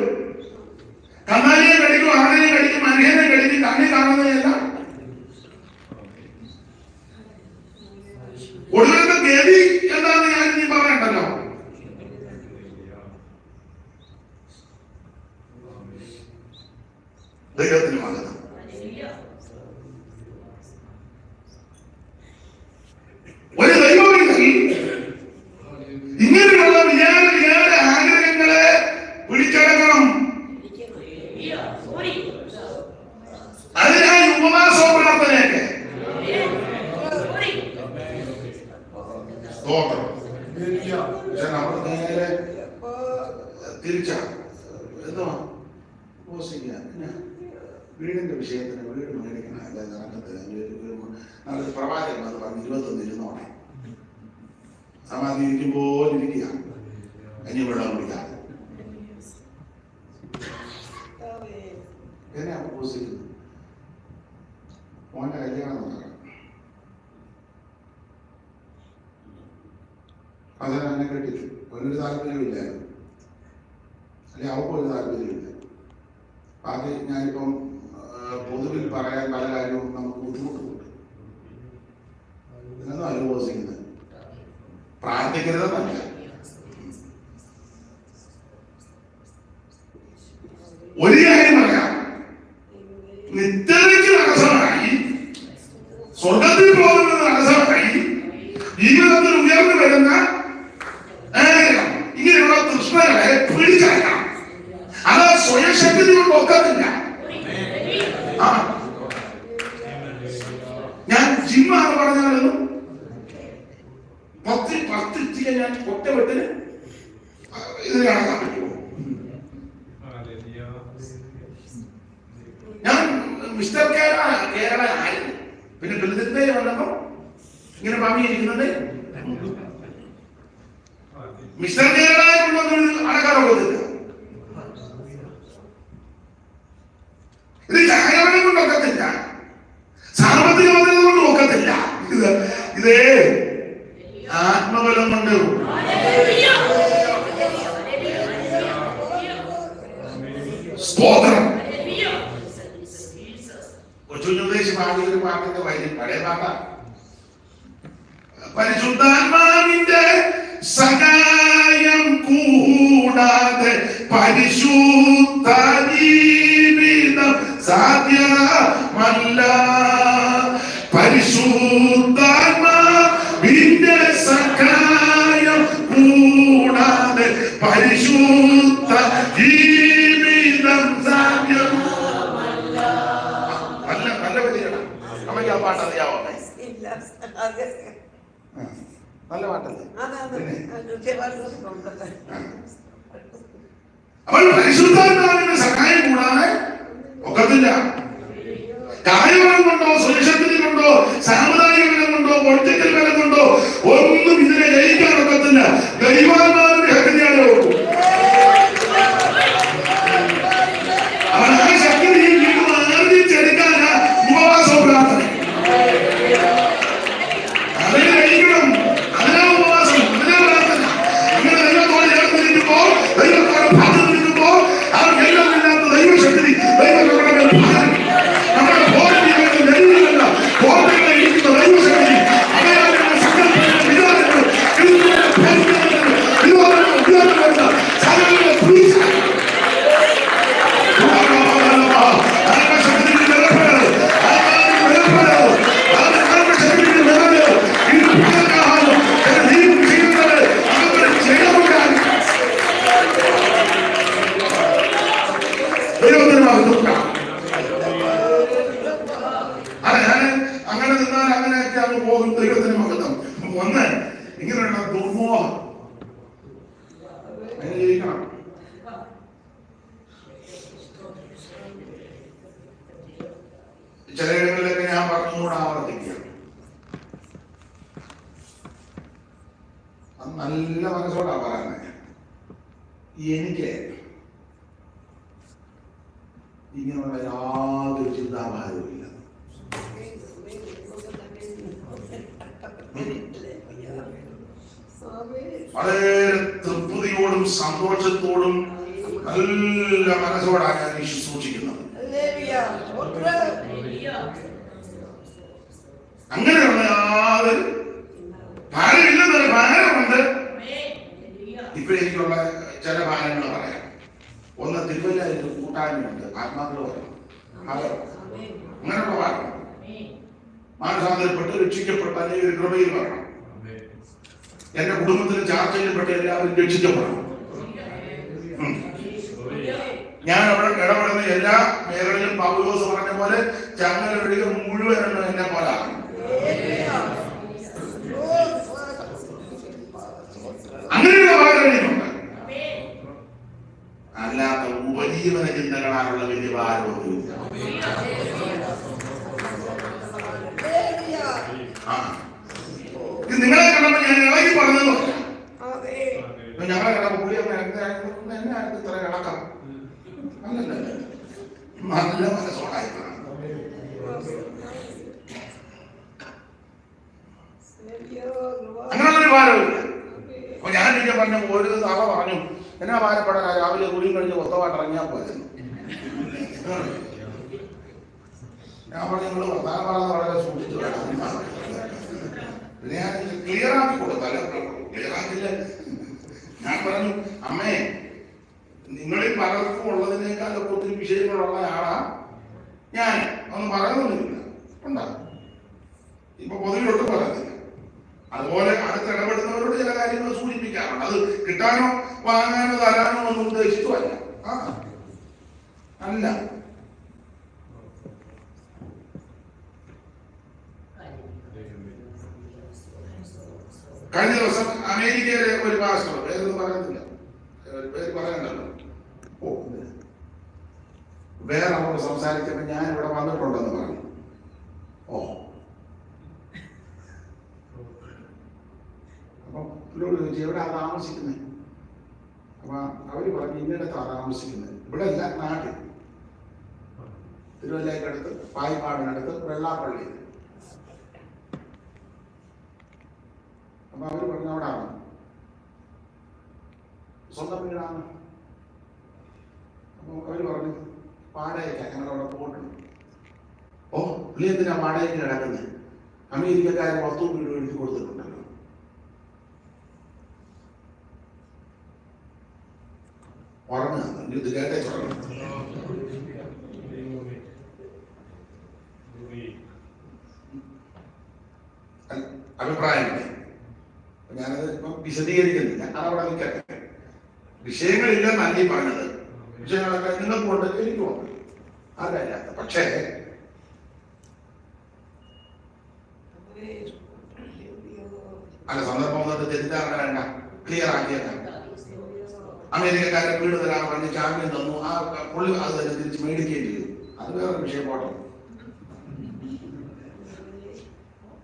Speaker 1: കന്നാലിയെ കടിക്കും, ആനയെ കടിക്കും, അനിയനെ കടിക്കും. കണ്ണി കാണുന്നതല്ല. ഒടുവിലത്തെ ഗതി എന്താന്ന് ഞാൻ നീ പറയണ്ടല്ലോ. ദൈവത്തിന് മകനം. ഒരു ദൈവത്തിൽ ഇങ്ങനെയുള്ള വിചാര ആഗ്രഹങ്ങളെ പിടിച്ചടക്കണം. അതിനായി ഉപവാസോ പ്രാർത്ഥനയൊക്കെ നമ്മൾ നേരെ തിരിച്ചാ എന്തോ വീടിന്റെ വിഷയത്തിന് വീട് മേടിക്കണം. അല്ലെ നല്ലൊരു പ്രവാചകൻ അത് പറഞ്ഞു 21 ഇരുന്നോണെ സമാധി ഇരിക്കുമ്പോലിരിക്കുക. കഞ്ഞി വെള്ളം കുടിക്കാതെ എന്നെ അപ്പോസിക്കുന്നു. മോന്റെ കല്യാണം നടക്കണം. അതിനെ എന്നെ കെട്ടിച്ചു. ഒരു താല്പര്യമില്ലായിരുന്നു. അല്ലെ അവർക്കൊരു താല്പര്യമില്ല. അത് ഞാനിപ്പം പൊതുവിൽ പറയാൻ പല കാര്യവും നമുക്ക് ബുദ്ധിമുട്ടുണ്ട്. ഇതൊന്നും അനുഭവിക്കുന്നത് പ്രാർത്ഥിക്കരുതെന്നല്ല. ഒരു കാര്യം പറയാം, നിത്യതയ്ക്ക് തടസ്സമായി, സ്വർഗത്തിൽ പോകുന്നത് തടസ്സമായി, ജീവിതത്തിൽ ഉയർന്നു വരുന്ന ഇങ്ങനെയുള്ള തൃഷ്ണകളെ പിടിച്ചടക്കണം. അത് സ്വയശക്തി കൊണ്ട് ഒക്കത്തില്ല. ഞാൻ ജിമ്മാണ് പറഞ്ഞാലൊന്നും 10 ഇച്ചിരി ഞാൻ ഒറ്റവെട്ടിന് ഇത് കാണാൻ പറ്റുമോ? ഞാൻ മിസ്റ്റർ കേരള ആയിരുന്നു. പിന്നെ ബിരുദത്തെ വന്നപ്പോ ഇങ്ങനെ പമിയിരിക്കുന്നത് മിസ്റ്റർ കേരളയെ കൊണ്ടൊന്നും അടക്കാറൊക്കത്തില്ല. ഇത് ചായവനെ കൊണ്ട് ഒക്കത്തില്ല. സാമ്പത്തിക മന്ത്രി കൊണ്ട് ഒക്കത്തില്ല. ഇത് ആത്മബലം കൊണ്ട്. സ്തോത്രം. കൊച്ചുദേശി പാടിയൊരു പാട്ടിന്റെ വരി പഴയ പാട്ട. പരിശുദ്ധാത്മാവിന്റെ സഹായം കൂടാതെ പരിശുദ്ധ ജീവിതം സാധ്യമല്ല. പരിശുദ്ധാത്മാവിന്റെ സഹായം കൂടാതെ പരിശുദ്ധ ജീവിതം സാധ്യമല്ല. നല്ല വലിയാണ്. അമ്മയ്ക്ക് ആ പാട്ട് അറിയാവോ? നല്ല പാട്ടല്ലേ? അപ്പോൾ പരിശുദ്ധാത്മാവിന്റെ സഹായം കൂടാതെ ഒക്കത്തില്ല. കാര്യബലം കൊണ്ടോ സ്വയശക്തി കൊണ്ടോ സാമുദായിക ബലം കൊണ്ടോ പൊളിറ്റിക്കൽ ബലം കൊണ്ടോ ഒന്നും ഇതിനെ ജയിക്കാൻ ഒക്കത്തില്ല. ദൈവാത്മാവിന്റെ ശക്തിയാണ് ഓർക്കും. അവൻ ആ ശക്തി ആർജിച്ചെടുക്കാൻ ഉപവാസവും പ്രാർത്ഥന. അതിനെ കഴിക്കണം. അതിനാ ഉപവാസം, അതിനാ പ്രാർത്ഥന. നല്ല മനസ്സോടാ പറയുന്നത്. എനിക്ക് ഇങ്ങനെയുള്ള യാതൊരു ചിന്താഭാരവും ഇല്ല. വളരെ തൃപ്തിയോടും സന്തോഷത്തോടും നല്ല മനസ്സോടാണ് ഞാൻ ശുശ്രൂഷിക്കുന്നത്. അങ്ങനെയുള്ള യാതൊരു ഭാരമില്ലെന്നൊരു ഭാരമുണ്ട്. ഇപ്പൊ എനിക്കുള്ള ചില ഭാരങ്ങൾ പറയാം. ഒന്ന്, തിരുവല്ലായിട്ട് കൂട്ടായ്മയുണ്ട്, ആത്മാക്കൾ പറയണം, അങ്ങനെയുള്ള ഭാരം. മാനസാന്തരപ്പെട്ട് രക്ഷിക്കപ്പെട്ട അനേകം കൃപയിൽ പറയണം. എന്റെ കുടുംബത്തിൽ ചാർച്ചയിൽപ്പെട്ട എല്ലാവരും രക്ഷിക്കപ്പെടണം. ഞാൻ അവിടെ ഇടപെടുന്ന എല്ലാ മേഖലയിലും പൗലോസ് പറഞ്ഞ പോലെ ചങ്ങലൊഴികെ മുഴുവനും എന്നെ പോലാണ്. അങ്ങനെയുള്ള ഭാരങ്ങളുണ്ട്. അല്ലാത്ത ഉപജീവന ചിന്തകളാലുള്ള വലിയ ഭാരമൊന്നുമില്ല. നിങ്ങളെ കണ്ടപ്പോ ഞാൻ ഇളകി പറഞ്ഞത് ഞങ്ങളെ കണ്ടപ്പോ പുള്ളി എന്നെ അടുത്ത് ഇത്ര ഇളക്കാം. അല്ലല്ല, നല്ല മനസ്സോടായിട്ടാണ്. അങ്ങനെയുള്ളൊരു ഭാരമില്ല. അപ്പൊ ഞാൻ എനിക്ക് പറഞ്ഞ ഒരു തവ പറഞ്ഞു, എന്നാ ഭാരപ്പെടാൻ, രാവിലെ കുളിയും കഴിഞ്ഞ് കൊത്തമായിട്ട് ഇറങ്ങിയാൽ പോയിരുന്നു. ഞാൻ പറഞ്ഞു, നിങ്ങൾ വർത്താനം പറയുന്നത് വളരെ സൂക്ഷിച്ചു വേണം. ഞാൻ ക്ലിയർ ആക്കി കൊടുത്താലോ, ക്ലിയർ ആക്കില്ല. ഞാൻ പറഞ്ഞു, അമ്മേ, നിങ്ങളിൽ പലർക്കും ഉള്ളതിനേക്കാളൊക്കെ ഒത്തിരി വിഷയങ്ങളുള്ള ആളാ ഞാൻ. ഒന്നും പറയുന്നില്ല, ഉണ്ടാകും. ഇപ്പൊ പൊതുവിലൊട്ടും പറയുന്നില്ല. അതുപോലെ അടുത്ത് ഇടപെടുന്നവരോട് ചില കാര്യങ്ങൾ സൂചിപ്പിക്കാറുണ്ട്. അത് കിട്ടാനോ വാങ്ങാനോ തരാനോ ഒന്നും ഉദ്ദേശിച്ചുമല്ല. അല്ല, കഴിഞ്ഞ ദിവസം അമേരിക്കയിലെ ഒരു പാസ്റ്റർ, പേരൊന്നും പറയുന്നില്ല, പേര് പറയണ്ടല്ലോ, വേറെ അവരോട് സംസാരിച്ചപ്പോൾ ഞാൻ ഇവിടെ വന്നിട്ടുണ്ടെന്ന് പറഞ്ഞു. അപ്പം പുള്ളിയോട് ചോദിച്ചു, എവിടെയാ താമസിക്കുന്നത്? അപ്പൊ അവര് പറഞ്ഞു, ഇന്നിടത്താണ് താമസിക്കുന്നത്. ഇവിടെ അല്ല, നാട്ടിൽ തിരുവല്ലയ്ക്കടുത്ത്, പായിപ്പാടിനടുത്ത്, വെള്ളാപ്പള്ളി. അപ്പൊ അവര് പറഞ്ഞു, അവിടെ ആണ്, സ്വന്തം വീടാണ്. അപ്പൊ അവര് പറഞ്ഞു, വാടകയ്ക്ക, ഞങ്ങളവിടെ പോയിട്ടുണ്ട്. പുള്ളി എന്തിനാ വാടകയ്ക്ക് കിടക്കുന്നത്? അമേരിക്കക്കാരെ വസ്തു വീട് എഴുതി കൊടുത്തിട്ടുണ്ടല്ലോ. ഉറങ്ങുക, ഇത് കേട്ടേ തുടങ്ങും. അഭിപ്രായമില്ല. ഞാനത് ഇപ്പം വിശദീകരിക്കുന്നില്ല, അതവിടെ നിൽക്കട്ടെ. വിഷയങ്ങളില്ലെന്നല്ല ഈ പറഞ്ഞത്. വിഷയങ്ങളൊക്കെ നിങ്ങൾക്കുണ്ട്, എനിക്കുണ്ട്, അതല്ല. പക്ഷേ അല്ല, സന്ദർഭം വന്നിട്ട് തെറ്റിദ്ധാരണ വേണ്ട, ക്ലിയർ ആക്കിയേക്കാം. അമേരിക്കക്കാരെ വീട് തരാൻ പറഞ്ഞ് ചാമ്പ്യൻ തന്നു, ആ പുള്ളി അത് തന്നെ തിരിച്ച് മേടിക്കുകയും ചെയ്തു. അത് വേറെ വിഷയം പോട്ടെ.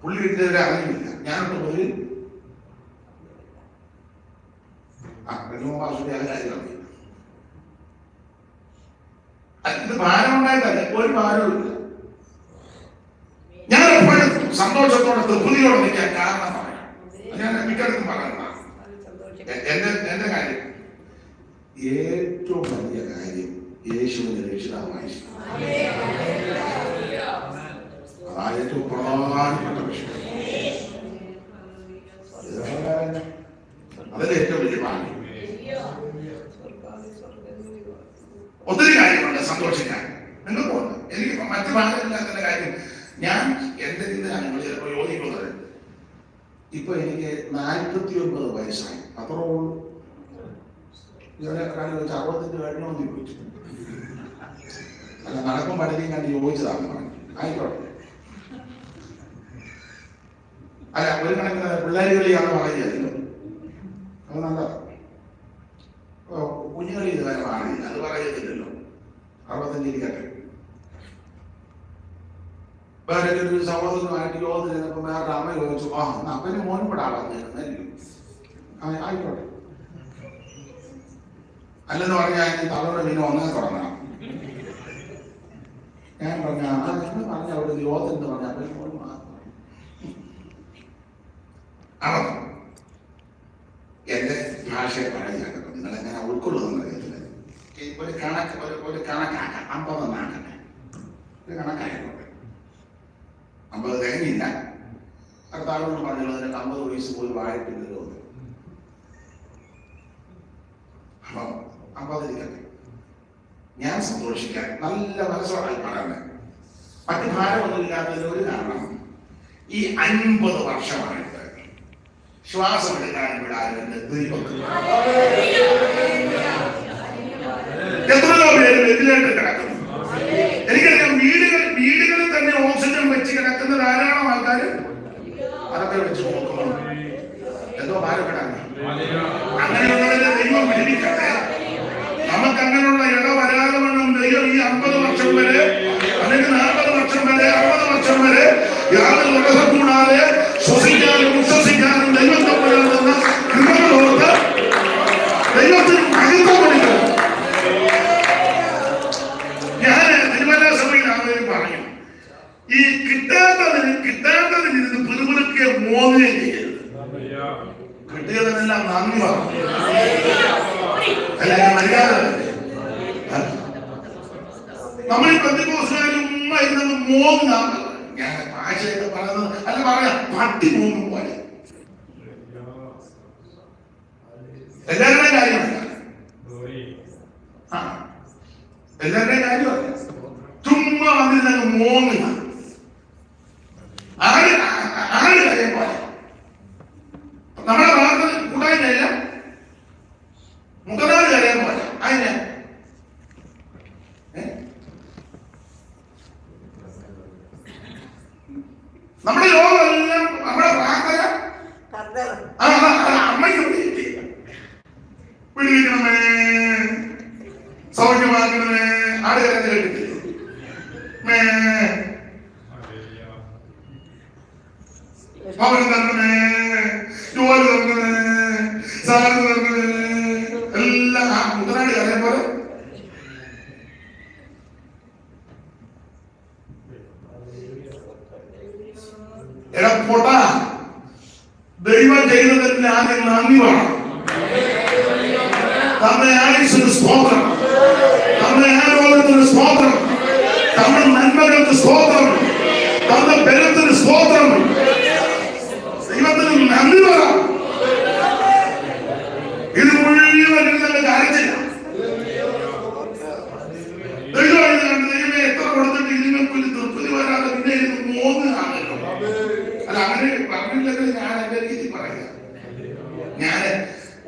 Speaker 1: പുള്ളി വീട്ടിലെതിരെ അറിയുന്നില്ല. ഞാനൊട്ട് പോയി ഇത് ഭാരമുണ്ടായിട്ടല്ല, ഒരു ഭാരവും ഇല്ല. ഞാൻ എപ്പോഴും സന്തോഷത്തോടെ തൃപ്തിയോടെ നിൽക്കാൻ കാരണം പറയാം. ഞാൻ മിക്കടത്തും പറയുന്നതാണ്. എന്റെ കാര്യം, ഏറ്റവും വലിയ കാര്യം യേശുവിന്റെ രക്ഷിതാവായി. അതാ ഏറ്റവും പ്രധാനപ്പെട്ട വിഷയം. അതല്ലേ ഏറ്റവും വലിയ ഭാഗ്യം. ഒത്തിരി കാര്യങ്ങളുണ്ട് സന്തോഷിക്കാൻ. നിങ്ങൾക്കുണ്ട്, എനിക്ക് മറ്റു ഭാഗങ്ങളില്ലാത്ത കാര്യം. ഞാൻ എന്റെ ചിന്തയാണ്, നിങ്ങൾ ചിലപ്പോൾ യോജിക്കുന്നത്. ഇപ്പൊ എനിക്ക് 49 വയസ്സായി, അത്രേ ഉള്ളൂ. ഇവരെ കാര്യം വെച്ച് 65 കഴിഞ്ഞോന്ന് ചോദിച്ചു. അല്ല, നടക്കും പടലിയും കണ്ട് യോജിച്ചതാണെന്ന് പറഞ്ഞു. ആയിക്കോട്ടെ. അല്ല, ഒരു കണക്കിന് പിള്ളേർ കളിയാണെന്ന് പറയുകയല്ലോ, അത് നല്ല കുഞ്ഞുകളി ഇതുവരെ മാറിയില്ല, അത് പറയത്തില്ലല്ലോ. 65 ഇരിക്കട്ടെ. വേറെ ഒരു സഹോദരനുമായിട്ട് യോഗത്തിൽ ചെന്നപ്പോൾ വേറെ അമ്മ ചോദിച്ചു, അപ്പന് മോനും കൂടെ ആവാൻ ചേരുന്നല്ലോ. ആയിക്കോട്ടെ. അല്ലെന്ന് പറഞ്ഞാൽ തലമുറ പിന്നെ ഒന്നേ തുടങ്ങണം. ഞാൻ പറഞ്ഞ എന്ന് പറഞ്ഞ അവിടെ യോധം എന്ന് പറഞ്ഞ എന്റെ ഭാഷയെ പറയുക നിങ്ങളെങ്ങനെ ഉൾക്കൊള്ളുന്നു അറിയത്തില്ല. ഒരു കണക്കാക്കാം, 50 എന്നാക്കട്ടെ, ഒരു കണക്കായിക്കോട്ടെ. 50 തികഞ്ഞില്ല. അടുത്ത ആളോട് പറഞ്ഞുള്ളത് 50 വയസ്സ് പോയി വാഴപ്പില്ലല്ലോ. അപ്പൊ 50 ഇരിക്കട്ടെ, ഞാൻ സന്തോഷിക്കാൻ നല്ല മനസ്സോടായി പറയുന്നത്. മറ്റു ഭാരമൊന്നുമില്ലാത്തതിന് ഒരു കാരണം, ഈ 50 വർഷമായിട്ട് ശ്വാസം എടുക്കാനും വിടാനും ദൈവം എത്രയോ പേര് വെന്റിലേറ്റർ കിടക്കുന്നു. എനിക്കറിയാം, വീടുകളിൽ തന്നെ ഓക്സിജൻ വെച്ച് കിടക്കുന്ന ധാരാളം ആൾക്കാർ. അതൊക്കെ വെച്ച് നോക്കുമ്പോൾ എന്തോ ഭാരപ്പെടാൻ. അങ്ങനെയുള്ളവരെ ദൈവം വിടിപ്പിക്കട്ടെ. നമുക്ക് അങ്ങനെയുള്ള ഇട വരാതെ വേണം ദൈവം ഈ 50 വർഷം വരെ, അല്ലെങ്കിൽ 40 വർഷം വരെ, 60 വർഷം വരെ യാതൊരു തടസ്സം കൂടാതെ ശ്വസിക്കാനും വിശ്വസിക്കാനും ദൈവത്തെ പുലർത്തുന്ന കൃപകളോട് ദൈവത്തിന് മഹത്വം കൊടുക്കണം. ഞാൻ തിരുവല്ല സഭയിൽ ആദ്യം പറഞ്ഞു, ഈ കിട്ടാത്തതിന് ഇരുന്ന് പിറുപിറുക്കെ മോദുകയും ചെയ്യരുത്. കിട്ടിയതിനെല്ലാം നന്ദി പറഞ്ഞു, അല്ലെങ്കിൽ മര്യാദ. നമ്മൾ ഈ പെന്തക്കോസ്തുകാരും ഉമ്മ ഇരുന്നത് മോങ്ങുക. ഞാൻ ഭാഷയൊക്കെ പറയുന്നത് അല്ല, പറയാം പട്ടി മോങ്ങും പോലെ. എല്ലാവരുടെയും കാര്യമല്ല, എല്ലാവരുടെയും കാര്യമല്ല. ചുമ്മാ വന്നിരുന്ന മോങ്ങുക ആര് കാര്യം പോലെ. നമ്മുടെ ഭാഗത്ത് കൂടാനില്ല, മുതലാളി അറിയാൻ പോലെ. അതിന് നമ്മുടെ യോഗമെല്ലാം നമ്മുടെ പ്രാർത്ഥന അമ്മയ്ക്ക് വിളിക്കണമേ, സൗഖ്യമാക്കണമേ, ആടുകാരെ കേട്ടിട്ടില്ല, ഭവനം തരണമേ, ജോലി തരണമേ, സാധനം തരണമേ, എല്ലാം ആ മുതലാളി അറിയാൻ പോലെ. എടപ്പൊട്ട ദൈവം ചെയ്തതിന് ആദ്യം നന്ദി വേണം. നമ്മുടെ ആയുസിന് സ്തോത്രം, നമ്മുടെ ആരോഗ്യത്തിന് സ്തോത്രം, നമ്മുടെ നന്മകൾക്ക് സ്തോത്രം, നമ്മുടെ ബലത്തിന് സ്തോത്രം. ദൈവത്തിന് നന്ദി പറയാം. ഇത് മുഴുവൻ കാര്യത്തില്ല. ദൈവമേ എത്ര കൊടുത്തിട്ട് ഇതിനെക്കുറിച്ച് തൃപ്തി വരാതെ പിന്നെ ഇത് 3 ആണല്ലോ. അല്ല, അങ്ങനെ പറഞ്ഞില്ലെങ്കിൽ ഞാൻ എന്റെ രീതി പറയുക. ഞാൻ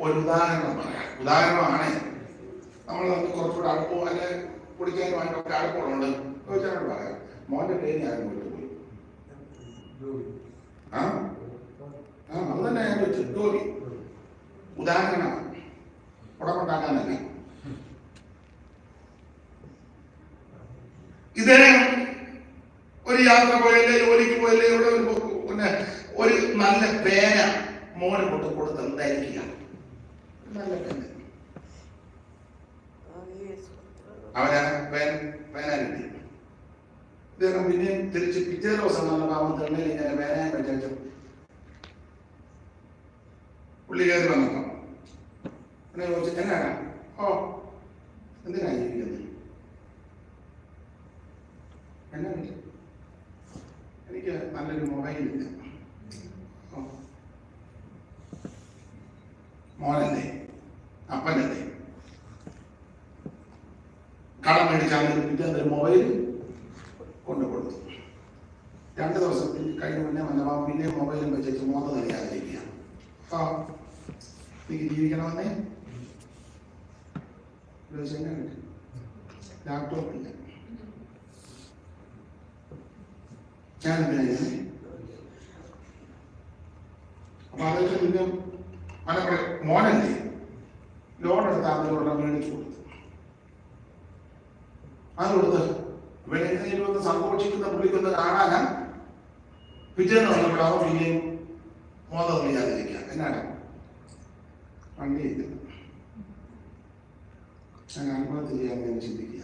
Speaker 1: ഒരു ഉദാഹരണം പറയാം. ഉദാഹരണമാണ്, നമ്മൾ കുറച്ചുകൂടെ അടുപ്പം അല്ലെ കുടിക്കാനുമായിട്ടൊക്കെ അടുപ്പമുണ്ട് ചോദിച്ചാൽ പറയാം. മോന്റെ പേര് ഞാൻ വിട്ടുപോയി. അത് തന്നെ ഞാൻ വെച്ചു ജോലി. ഉദാഹരണമാണ്, ഉടമ്പുണ്ടാക്കാനല്ല. ഇദ്ദേഹം ഒരു യാത്ര പോയല്ലേ, ജോലിക്ക് പോയല്ലേ, ഇവിടെ ഒരു നല്ല പേന മോന് കൊടുത്ത് എന്തായിരിക്കുക, നല്ല പേന. അവന് പേന കിട്ടി. ഇദ്ദേഹം പിന്നെയും തിരിച്ച് പിറ്റേ ദിവസം വന്നപ്പോൾ അവൻ തെണ്ണയിൽ ഇങ്ങനെ പേനയും വെച്ചു പുള്ളി കയറി വന്നപ്പോ എന്നെ ചോദിച്ചു, എന്നാണ്? ഓ, എന്തിനാ ജീവിക്കുന്നത്? എന്നാ എനിക്ക് നല്ലൊരു മൊബൈലില്ല. മോനല്ലേ, അപ്പനല്ലേ, കടം മേടിച്ചാൽ പിറ്റേ മൊബൈൽ കൊണ്ടു കൊടുത്തു. 2 ദിവസം കഴിഞ്ഞ് മുന്നേ വന്നപ്പോൾ പിന്നെ മൊബൈലും വെച്ചിട്ട് മോത്ത തരിയാതിരിക്കുക. എനിക്ക് ജീവിക്കണമെന്നേ ലാപ്ടോപ്പ് ഇല്ല. ഞാനെന്തിനാ? അപ്പൊ അതൊക്കെ പിന്നെ മലപ്പുറ മോനല്ലേ, ലോൺ എടുത്ത് അതിലൂടെ മേടിച്ചു കൊടുത്തു. അത് കൊടുത്ത് വെളിയിൽ സന്തോഷിക്കുന്ന പുള്ളിക്കൊന്ന് കാണാനാ പിറ്റേന്ന് വന്നപ്പോഴാവും പിന്നെയും മോദം ചെയ്യാതിരിക്കുക. എന്നാണ് വണ്ടിയില്ല. ഞാൻ ആത്മഹത്യ ചെയ്യാൻ ചിന്തിക്കുക.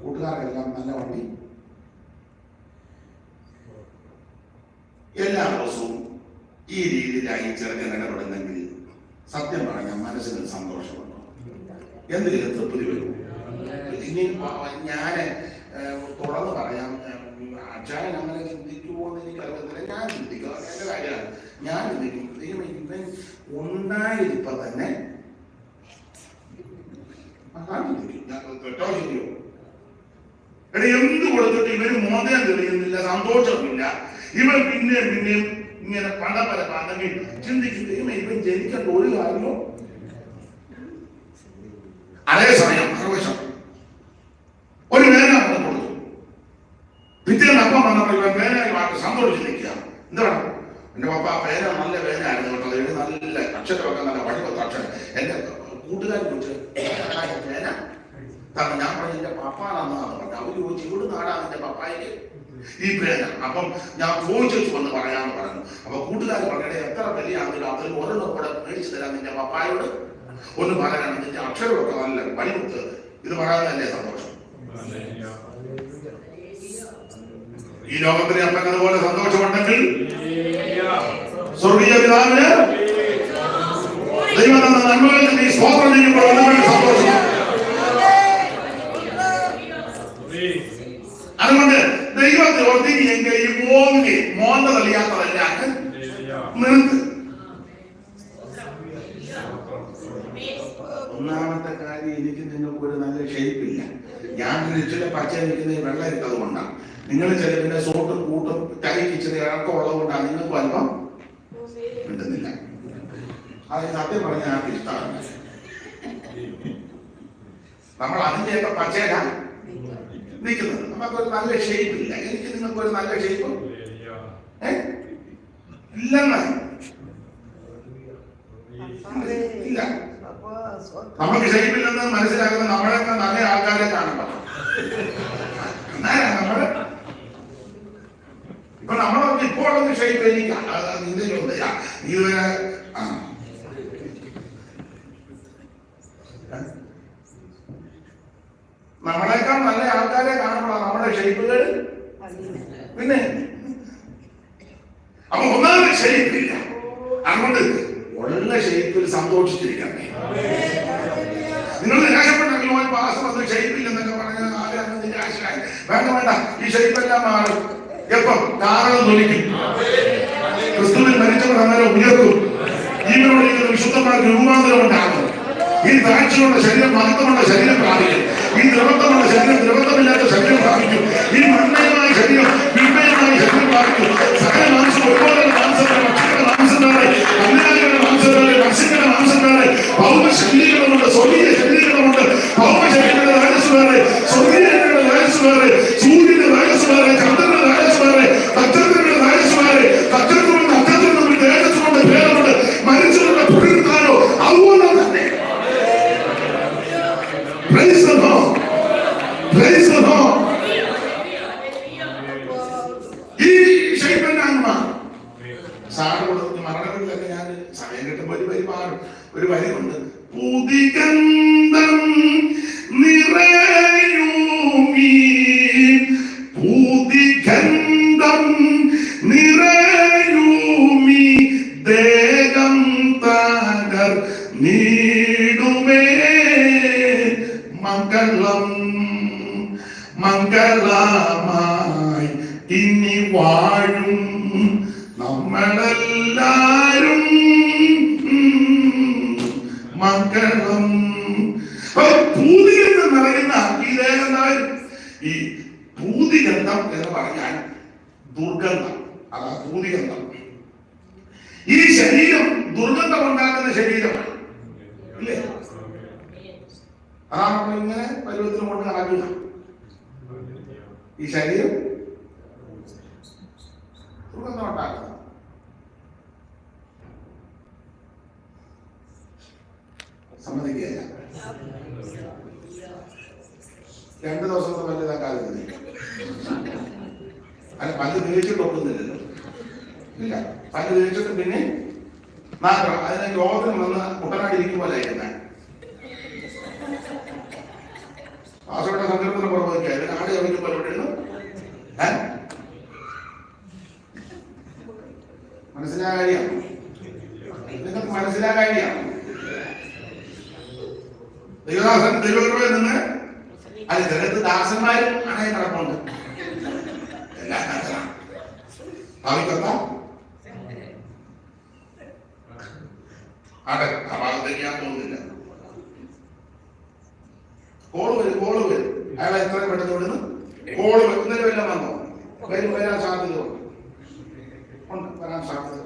Speaker 1: കൂട്ടുകാരെല്ലാം നല്ല വണ്ടി, എല്ലാ ദിവസവും ഈ രീതിയിലായി ചെറുക്കൻ ഇടപെടുന്നെങ്കിൽ സത്യം പറഞ്ഞാൽ മനസ്സിന് സന്തോഷമുണ്ടോ? എന്തെങ്കിലും തൃപ്തി വരും? ഇനി ഞാൻ തുറന്ന് പറയാം, അച്ഛൻ അങ്ങനെ ചിന്തിക്കുമോ എന്ന് എനിക്ക് അറിയത്തില്ല. ഞാൻ ചിന്തിക്കുക, എന്റെ കാര്യമാണ്. ഞാൻ ചിന്തിക്കും, ഇവൻ ഉണ്ടായിരിപ്പ തന്നെ കേട്ടോ ശരിയോ? എടാ, എന്ത് കൊടുത്തിട്ട് ഇവര് മോദം തെളിയുന്നില്ല, സന്തോഷമില്ല. ഇവൻ പിന്നെയും ഇങ്ങനെ പല പാന്നെങ്കിൽ ചിന്തിക്കും, ഇവൻ ജനിക്കേണ്ട ഒരു കാര്യമോ? അതേസമയം മറുവശം ഒരു വേദന കൊടുത്തു, പിറ്റേന്ന് അപ്പം വന്നപ്പോൾ ഇവൻ വേദനയായി വാക്ക് സന്തോഷിച്ച് നിൽക്കുക. എന്താണ്? എന്റെ പപ്പ പേന നല്ല വേദനയായിരുന്നു കേട്ടോ, ഇത് നല്ല അക്ഷരമൊക്കെ നല്ല വഴിപത്ത അക്ഷരം. എന്റെ കൂട്ടുകാരെ കുറിച്ച് പേന കാരണം ഞാൻ പറഞ്ഞു എന്റെ പപ്പാണെന്നാണ് പറഞ്ഞു. അവർ ചോദിച്ചു, ഇവിടെ നാടാണ് എന്റെ പപ്പായിക്ക് ഈ പേന. അപ്പം ഞാൻ ചോദിച്ചു വന്ന് പറയാന്ന് പറഞ്ഞു. അപ്പൊ കൂട്ടുകാർ പറഞ്ഞേ, എത്ര വലിയാണെങ്കിലും അതിൽ ഒരെണ്ണം കൂടെ മേടിച്ചു തരാൻ നിന്റെ പപ്പായോട് ഒന്ന് പറയാനാണ്. നിന്റെ അക്ഷരമൊക്കെ നല്ല വഴിപത്ത്, ഇത് പറയാനല്ലേ സന്തോഷം? ഈ ലോകത്തിന് അപ്പൻ അതുപോലെ സന്തോഷമുണ്ടെങ്കിൽ സ്വർഗീയ പിതാവിന് ദൈവം തന്ന നന്മകൾക്ക് നീ സ്തോത്രം ചെയ്യുമ്പോൾ സന്തോഷം. അതുകൊണ്ട് ദൈവത്തെ ഒത്തിരിയെങ്കിൽ ഈ മോന്ത തെളിയാത്തതല്ല നിർത്ത്. ഒന്നാമത്തെ കാര്യം, എനിക്ക് നിങ്ങൾക്ക് ഒരു നല്ല ഷേപ്പില്ല. ഞാൻ ഇച്ചിരി പച്ച നിൽക്കുന്ന വെള്ളം ഇട്ടത് കൊണ്ടാണ്. നിങ്ങൾ ചിലതിന്റെ സോട്ടും കൂട്ടും കൈക്ക് ഇച്ചിരി ഇറക്കം ഉള്ളത് കൊണ്ടാണ് നിങ്ങൾക്ക് അല്പം കിട്ടുന്നില്ല. അത് സത്യം പറഞ്ഞ ആർക്ക് ഇഷ്ടമാണ്. നമ്മൾ അതിന്റെയൊക്കെ പച്ചയിലാണ് നിൽക്കുന്നത്. നമുക്കൊരു നല്ല ഷേപ്പ് ഇല്ല. എനിക്ക് നിങ്ങൾക്കൊരു നല്ല ഷേപ്പ് ഇല്ലെന്ന് ഇല്ല. നമുക്ക് ഷേപ്പില്ലെന്ന് മനസ്സിലാക്കുന്ന നമ്മളെയൊക്കെ നല്ല ആൾക്കാരെ കാണണം. നമ്മള് ഇപ്പൊ നമ്മളൊക്കെ ഇപ്പോഴൊന്ന് ഷേപ്പ് എനിക്ക് നീന്തലുണ്ട്. ഇതുവരെ നമ്മളെക്കാൾ നല്ല ആൾക്കാരെ കാണുമ്പോഴാണ് നമ്മുടെ ഷേപ്പുകൾ. പിന്നെ അപ്പൊ ഒന്നാമത് ഷേപ്പില്ല. അതുകൊണ്ട് ഉള്ള ഷേപ്പിൽ സന്തോഷിച്ചിരിക്കാൻ. നിങ്ങൾ നിരാശപ്പെട്ടെങ്കിലും പാസം അത് ഷേപ്പില്ലെന്നൊക്കെ പറഞ്ഞ ആഗ്രഹം നിരാശയായി. വേണ്ട, ഈ ഷേപ്പെല്ലാം മാറും. എപ്പം? കാരണം തൊലിക്കും. ക്രിസ്തുവിൽ മരിച്ചവർ അന്നേരം ഉയർത്തും. ജീവനോട് ഇങ്ങനെ വിശുദ്ധമാർക്ക് രൂപാന്തരം ഉണ്ടാകും. ഈ താഴ്ചയുള്ള ശരീരം മഹത്വമുള്ള ശരീരം പ്രാപിക്കും. ഈ ദ്രവത്വമുള്ള ശരീരം ദ്രവത്വമില്ലാത്ത ശരീരം പ്രാപിക്കും. ഈ മന്മയമായ ശരീരം വിന്മയമായ ശരീരം പ്രാപിക്കും. സകല മാംസം ഒരുപോലെ മാംസങ്ങളെ, പക്ഷികളുടെ മാംസങ്ങളെ, കന്നുകാലികളുടെ മാംസങ്ങളെ, മത്സ്യങ്ങളുടെ മാംസങ്ങളെ, ഭൗമ ശരീരങ്ങളുമുണ്ട്, സ്വർഗീയ ശരീരങ്ങളുമുണ്ട്. ഭൗമ ശരീരങ്ങളുടെ വയസ്സ് വേറെ, സ്വർഗീയങ്ങളുടെ വയസ്സ് വേറെ, സൂര്യന്റെ വയസ്സ് വേറെ, ചന്ദ്രന്റെ വയസ്സ് വേറെ, നക്ഷത്രങ്ങളുടെ വയസ്സ് വേറെ. നക്ഷത്രവും നക്ഷത്രങ്ങളും തേജസ്സുകൊണ്ട് ഭേദമുണ്ട്. മരിച്ചവരുടെ പുനരുത്ഥാനോ അതുപോലെ തന്നെ. Praise the Lord. Praise the Lord. ഈ ഷേപ്പെന്നാണ് സാറ് കൊടുത്ത് മരണങ്ങളിലൊക്കെ ഞാൻ സമയം കിട്ടുമ്പോൾ ഒരു വരി മാറും. ഒരു വരിയുണ്ട്, പുതിഗന്ധം നിറയൂമി, പുതിഗന്ധം നിറയൂമി, ദേഹം തകർ നീടുമേ, മംഗളം മംഗളമായി ഇനി വാഴും നമ്മളെല്ലാരും, മംഗളം. പൂതിഗന്ധം നിറയുന്ന ഈ ദേഹം, ഈ പൂതിഗന്ധം എന്ന് പറഞ്ഞാൽ ദുർഗന്ധം. അതാ പൂതിഗന്ധം. ഈ ശരീരം ദുർഗന്ധം ഉണ്ടാക്കുന്ന ശരീരമാണ്, ഇല്ലേ? അതാണ് നമ്മൾ ഇങ്ങനെ പരുവത്തിന് കൊണ്ട് നടക്കുക. ഈ ശരീരം ദുർഗന്ധം ഉണ്ടാക്കുന്നത്. സമ്മതിക്കുകയില്ല. 2 ദിവസത്തെ പല്ല് കാലത്ത് അല്ല, പല്ല് തേച്ചിട്ട് ഒക്കുന്നില്ലല്ലോ. ഇല്ല, പല്ല് തേച്ചിട്ട് പിന്നെ മാത്രം അതിനെ യോഗത്തിന് വന്ന് കുട്ടനാടിരിക്കും പോലെ ആയിരുന്നേ. കാസർഗോഡ് സങ്കല്പത്തിന് പുറമേക്ക് അതിന് ആട് കളിക്കും പോലെ ഇവിടെ ഇരുന്നു. മനസ്സിലായ കാര്യമാണ്, നിങ്ങൾക്ക് മനസ്സിലായ കാര്യമാണ്. ദൈവദാസൻ ദൈവകൃപയിൽ നിന്ന് അത് ജഗത്ത് ദാസന്മാരും അണയെ നടപ്പുണ്ട്. എല്ലാം ദാസനാണ്. ഭാവിക്കൊത്ത ആടെ ആ ഭാഗത്തേക്ക് ഞാൻ പോകുന്നില്ല. കോള് വരും. അയാളെ എത്രയും പെട്ടെന്ന് വിടുന്നു. കോള് ഇന്നലെ വല്ലതും വന്നോ? വരാൻ സാധ്യതയുണ്ട്. വരാൻ സാധ്യത.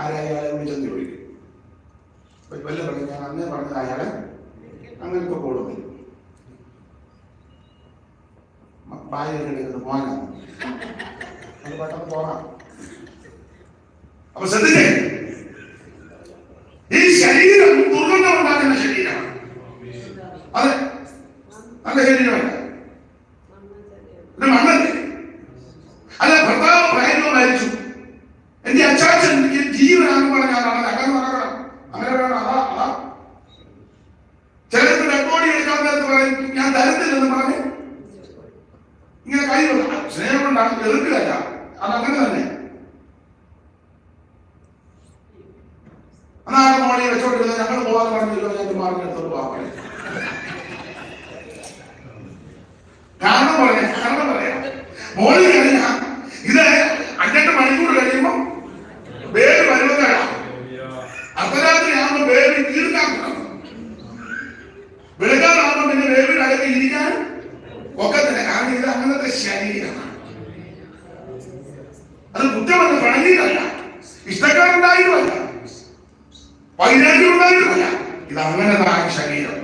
Speaker 1: ആരായാളെ വിളിച്ചെന്ന് ചോദിക്കും. വല്ല പറഞ്ഞു ഞാൻ അന്നേ പറഞ്ഞത് അയാളെ അങ്ങനത്തെ കോള് വരും. ഭാര്യ എടുക്കുന്നത് മോനാണ്. അത് പെട്ടെന്ന് പോകാം. അപ്പൊ ശ്രദ്ധിച്ചേ, ഈ ശരീരം ദുർഗന്ധം ഉണ്ടാക്കുന്ന ശരീരമാണ്. അതെ, നല്ല ശരീരമല്ല, മണ്ണല്ലേ. അല്ല, ഭർത്താവ് പ്രായത്തിലോ മരിച്ചു, എന്റെ അച്ചാച്ചൻ ജീവനാണെന്ന് പറഞ്ഞാൽ അങ്ങനെ നടക്കണം, അങ്ങനെ വേണം. അതാ ചിലർക്ക് ഡെഡ്ബോഡി എടുക്കാൻ നേരത്ത് പറയും ഞാൻ തരത്തില്ലെന്ന് പറഞ്ഞ് ഇങ്ങനെ കൈ സ്നേഹം കൊണ്ടാണ്, എതിർക്കില്ല. അതങ്ങനെ തന്നെ. അന്നാണ് മോളി വെച്ചോണ്ടിരുന്നത്. ഞങ്ങൾ പോകാൻ പറഞ്ഞില്ലോ, ഞാൻ മാറിനെടുത്തോട്ട് പോകാൻ കാരണം പറയാം. മോളി കഴിഞ്ഞ ഇത് 5-8 മണിക്കൂർ കഴിയുമ്പോ ബേബി വരുന്നതാണ്. അർദ്ധരാത്രി ആകുമ്പോ ബേബി തീർക്കാൻ വെളുക്കാറാകുമ്പോ പിന്നെ ബേബിയുടെ അടുത്ത് ഇരിക്കാൻ ഒക്കത്തില്ല. കാരണം ഇത് അങ്ങനത്തെ ശരീരമാണ്. അത് കുറ്റമല്ല, പഴകിയതല്ല, ഇഷ്ടക്കാരുണ്ടായിരുന്നല്ല, വൈരാഗ്യമുണ്ടായിരുന്നല്ല. ഇത് അങ്ങനത്തെ ശരീരം.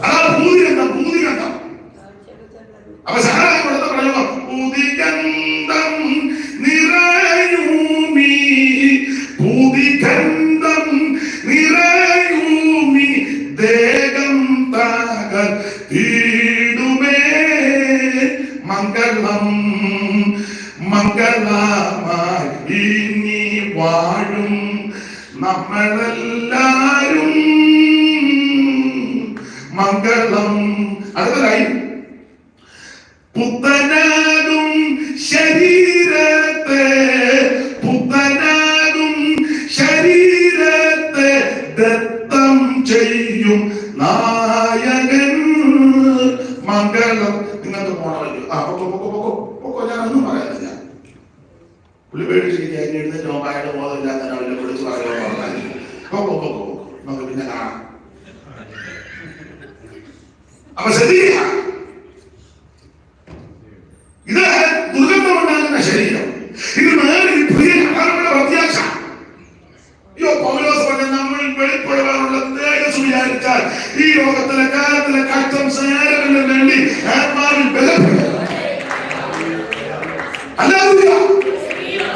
Speaker 1: അതാ ഭൂതിഗന്ധം. അപ്പൊ സാധാരണ കൊടുത്ത പറയുമ്പോ ഭൂതിഗന്ധം നിറയൂമി, ഭൂതിഗന്ധം നിറയൂമി, ദേഹം തകർത്തിടുമേ, മംഗളമായി ഇനി വാഴും നമ്മളെല്ലാരും മംഗളം. അടുത്തതായി പുത്തനാകും ശരീരത്തെ ദത്തം ചെയ്യും നായകൻ മംഗളം. നിങ്ങൾക്ക് പോണമല്ലോ. പൊക്കോ, ഞാനൊന്നും പറയാനില്ല. പുള്ളി പേടിച്ചിരിക്കുക. അതിന് എഴുന്നേറ്റ് നോക്കാനായിട്ട് ബോധമില്ലാത്ത വിളിച്ച് പറയുമോ പറഞ്ഞാൽ പൊക്കോ, നമുക്ക് പിന്നെ കാണാം. അപ്പൊ ശ്രദ്ധിക്കുക, ഇത് ദുർഗന്ധമുണ്ടാകുന്ന ശരീരം. ഇത് പ്രത്യാശ. പൗലോസ് പറഞ്ഞ നമ്മൾ വെളിപ്പെടുവാനുള്ള തേജസ് വിചാരിച്ചാൽ ഈ ലോകത്തിലെ കാലത്തിലെ കഷ്ടം സേനകളിന് വേണ്ടി ആത്മാവിൽ ബലപ്പെടുക. അല്ലാതെ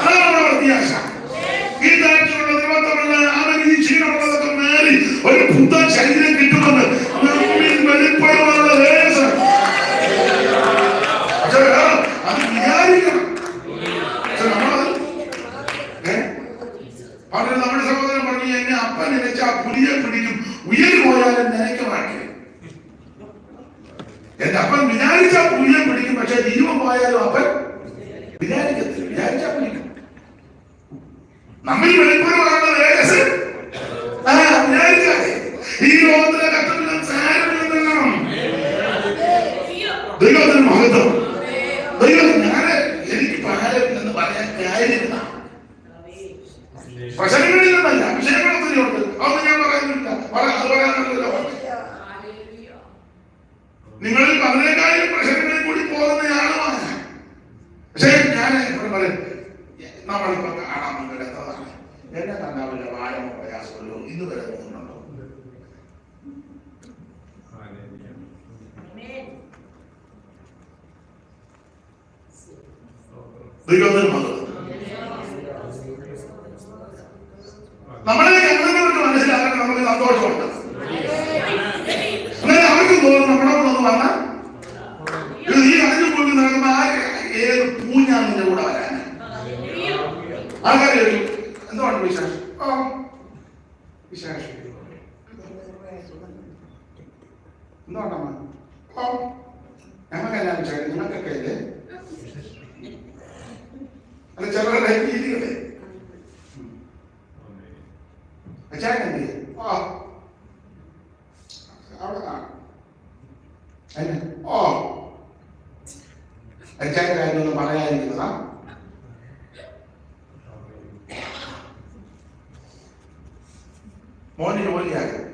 Speaker 1: അതാണ് പ്രത്യാശ. ഈ തരത്തിലുള്ള നിമിത്തമുള്ള അവൻ ഈ ക്ഷീണമുള്ളതൊക്കെ നേടി ഒരു പുത്തൻ ശരീരം കിട്ടുമെന്ന് നമ്മിൽ വെളിപ്പെടുവാനുള്ള തേജസ്. അത് വിചാരിക്കണം. നമ്മുടെ സഹോദരൻ പറഞ്ഞു, എന്നെ അപ്പൻ നനച്ച ആ പുലിയെ പിടിക്കും, ഉയര് പോയാലും നനയ്ക്ക് മാറ്റി. എന്റെ അപ്പൻ വിചാരിച്ച പുലിയെ പിടിക്കും, പക്ഷെ ജീവൻ പോയാലും അപ്പൻ വിചാരിക്കത്തില്ല. വിചാരിച്ചാ പിടിക്കും. നമ്മൾ വെളിപ്പെടുവാനുള്ള തേജസ് വിചാരിച്ചാലേ ഈ ലോകത്തിലെ കഷ്ടപ്പെടാൻ സാരമില്ലെന്നാണ് ദൈവത്തിന് മഹത്വം. എനിക്ക് പാരമില്ലെന്ന് പറയാൻ കാര്യമില്ല. പ്രശ്നങ്ങളിൽ നിന്നല്ല, വിഷയങ്ങളൊത്തിരിയുണ്ട്. അതൊന്നും ഞാൻ പറയുന്നില്ല. അത് പറയാനല്ലോ. നിങ്ങളിൽ 15,000 പ്രശ്നങ്ങളിൽ കൂടി പോകുന്നയാളുമാണ്. പക്ഷേ ഞാൻ എപ്പോഴും പറയും, നമ്മളിപ്പോ കാണാൻ വേണ്ടതാണ് എന്നെ കണ്ടാവില്ല വായമോ പ്രയാസമല്ലോ ഇതുവരെ തോന്നുന്നുണ്ടോ? നമ്മളെ ജനങ്ങൾക്ക് മനസ്സിലാക്കാൻ നമുക്ക് സന്തോഷമുണ്ട്. അങ്ങനെ അവർക്ക് തോന്നും നമ്മുടെ കൂടെ ഒന്ന് വന്നാൽ ഈ അതിന് പോയി നടക്കുന്ന ഏത് പൂഞ്ഞാ നിന്റെ കൂടെ വരാൻ
Speaker 2: ആൾക്കാർ ചോദിക്കും എന്തുകൊണ്ട് വിശേഷം? ഓ വിശേഷം എന്തുകൊണ്ടമ്മ? ഓ ഞങ്ങൾക്കെല്ലാം വിശേഷം, നിങ്ങൾക്കൊക്കെ ഇല്ലേ? അത് ചിലരുടെ രീതികളെ അച്ഛനെ ഓ അവിടെ ഓ അച്ഛൻ്റെ കാര്യമൊന്നും പറയാതിരിക്കുന്നതാ. മോന് ജോലിയാകും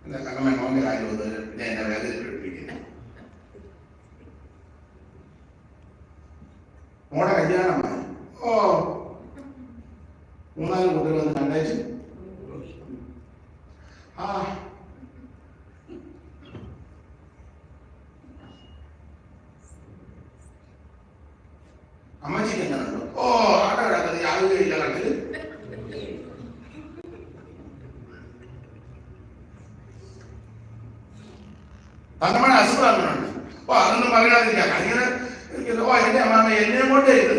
Speaker 2: അങ്ങനെ മോന്റെ കാര്യം ഒന്ന് പിന്നെ എന്നെ വേദനപ്പെടുപ്പിക്കുന്നു. മോടെ കല്യാണമായി ഓ 3-4 കുട്ടികൾ വന്ന് കണ്ടേച്ചു. ആ അമ്മച്ചിക്ക് എങ്ങനെയുണ്ടോ? ഓ ആടെ കിടക്കുന്നത് യാതൊരുമില്ല കണ്ടില്. തങ്ങളുടെ അസുഖം അങ്ങനെയുണ്ട്. ഓ അതൊന്നും പറയാതിരിക്കാം. അങ്ങനെ ഓ എന്റെ അമ്മാമ എന്നെ കൊണ്ടേ ഇത്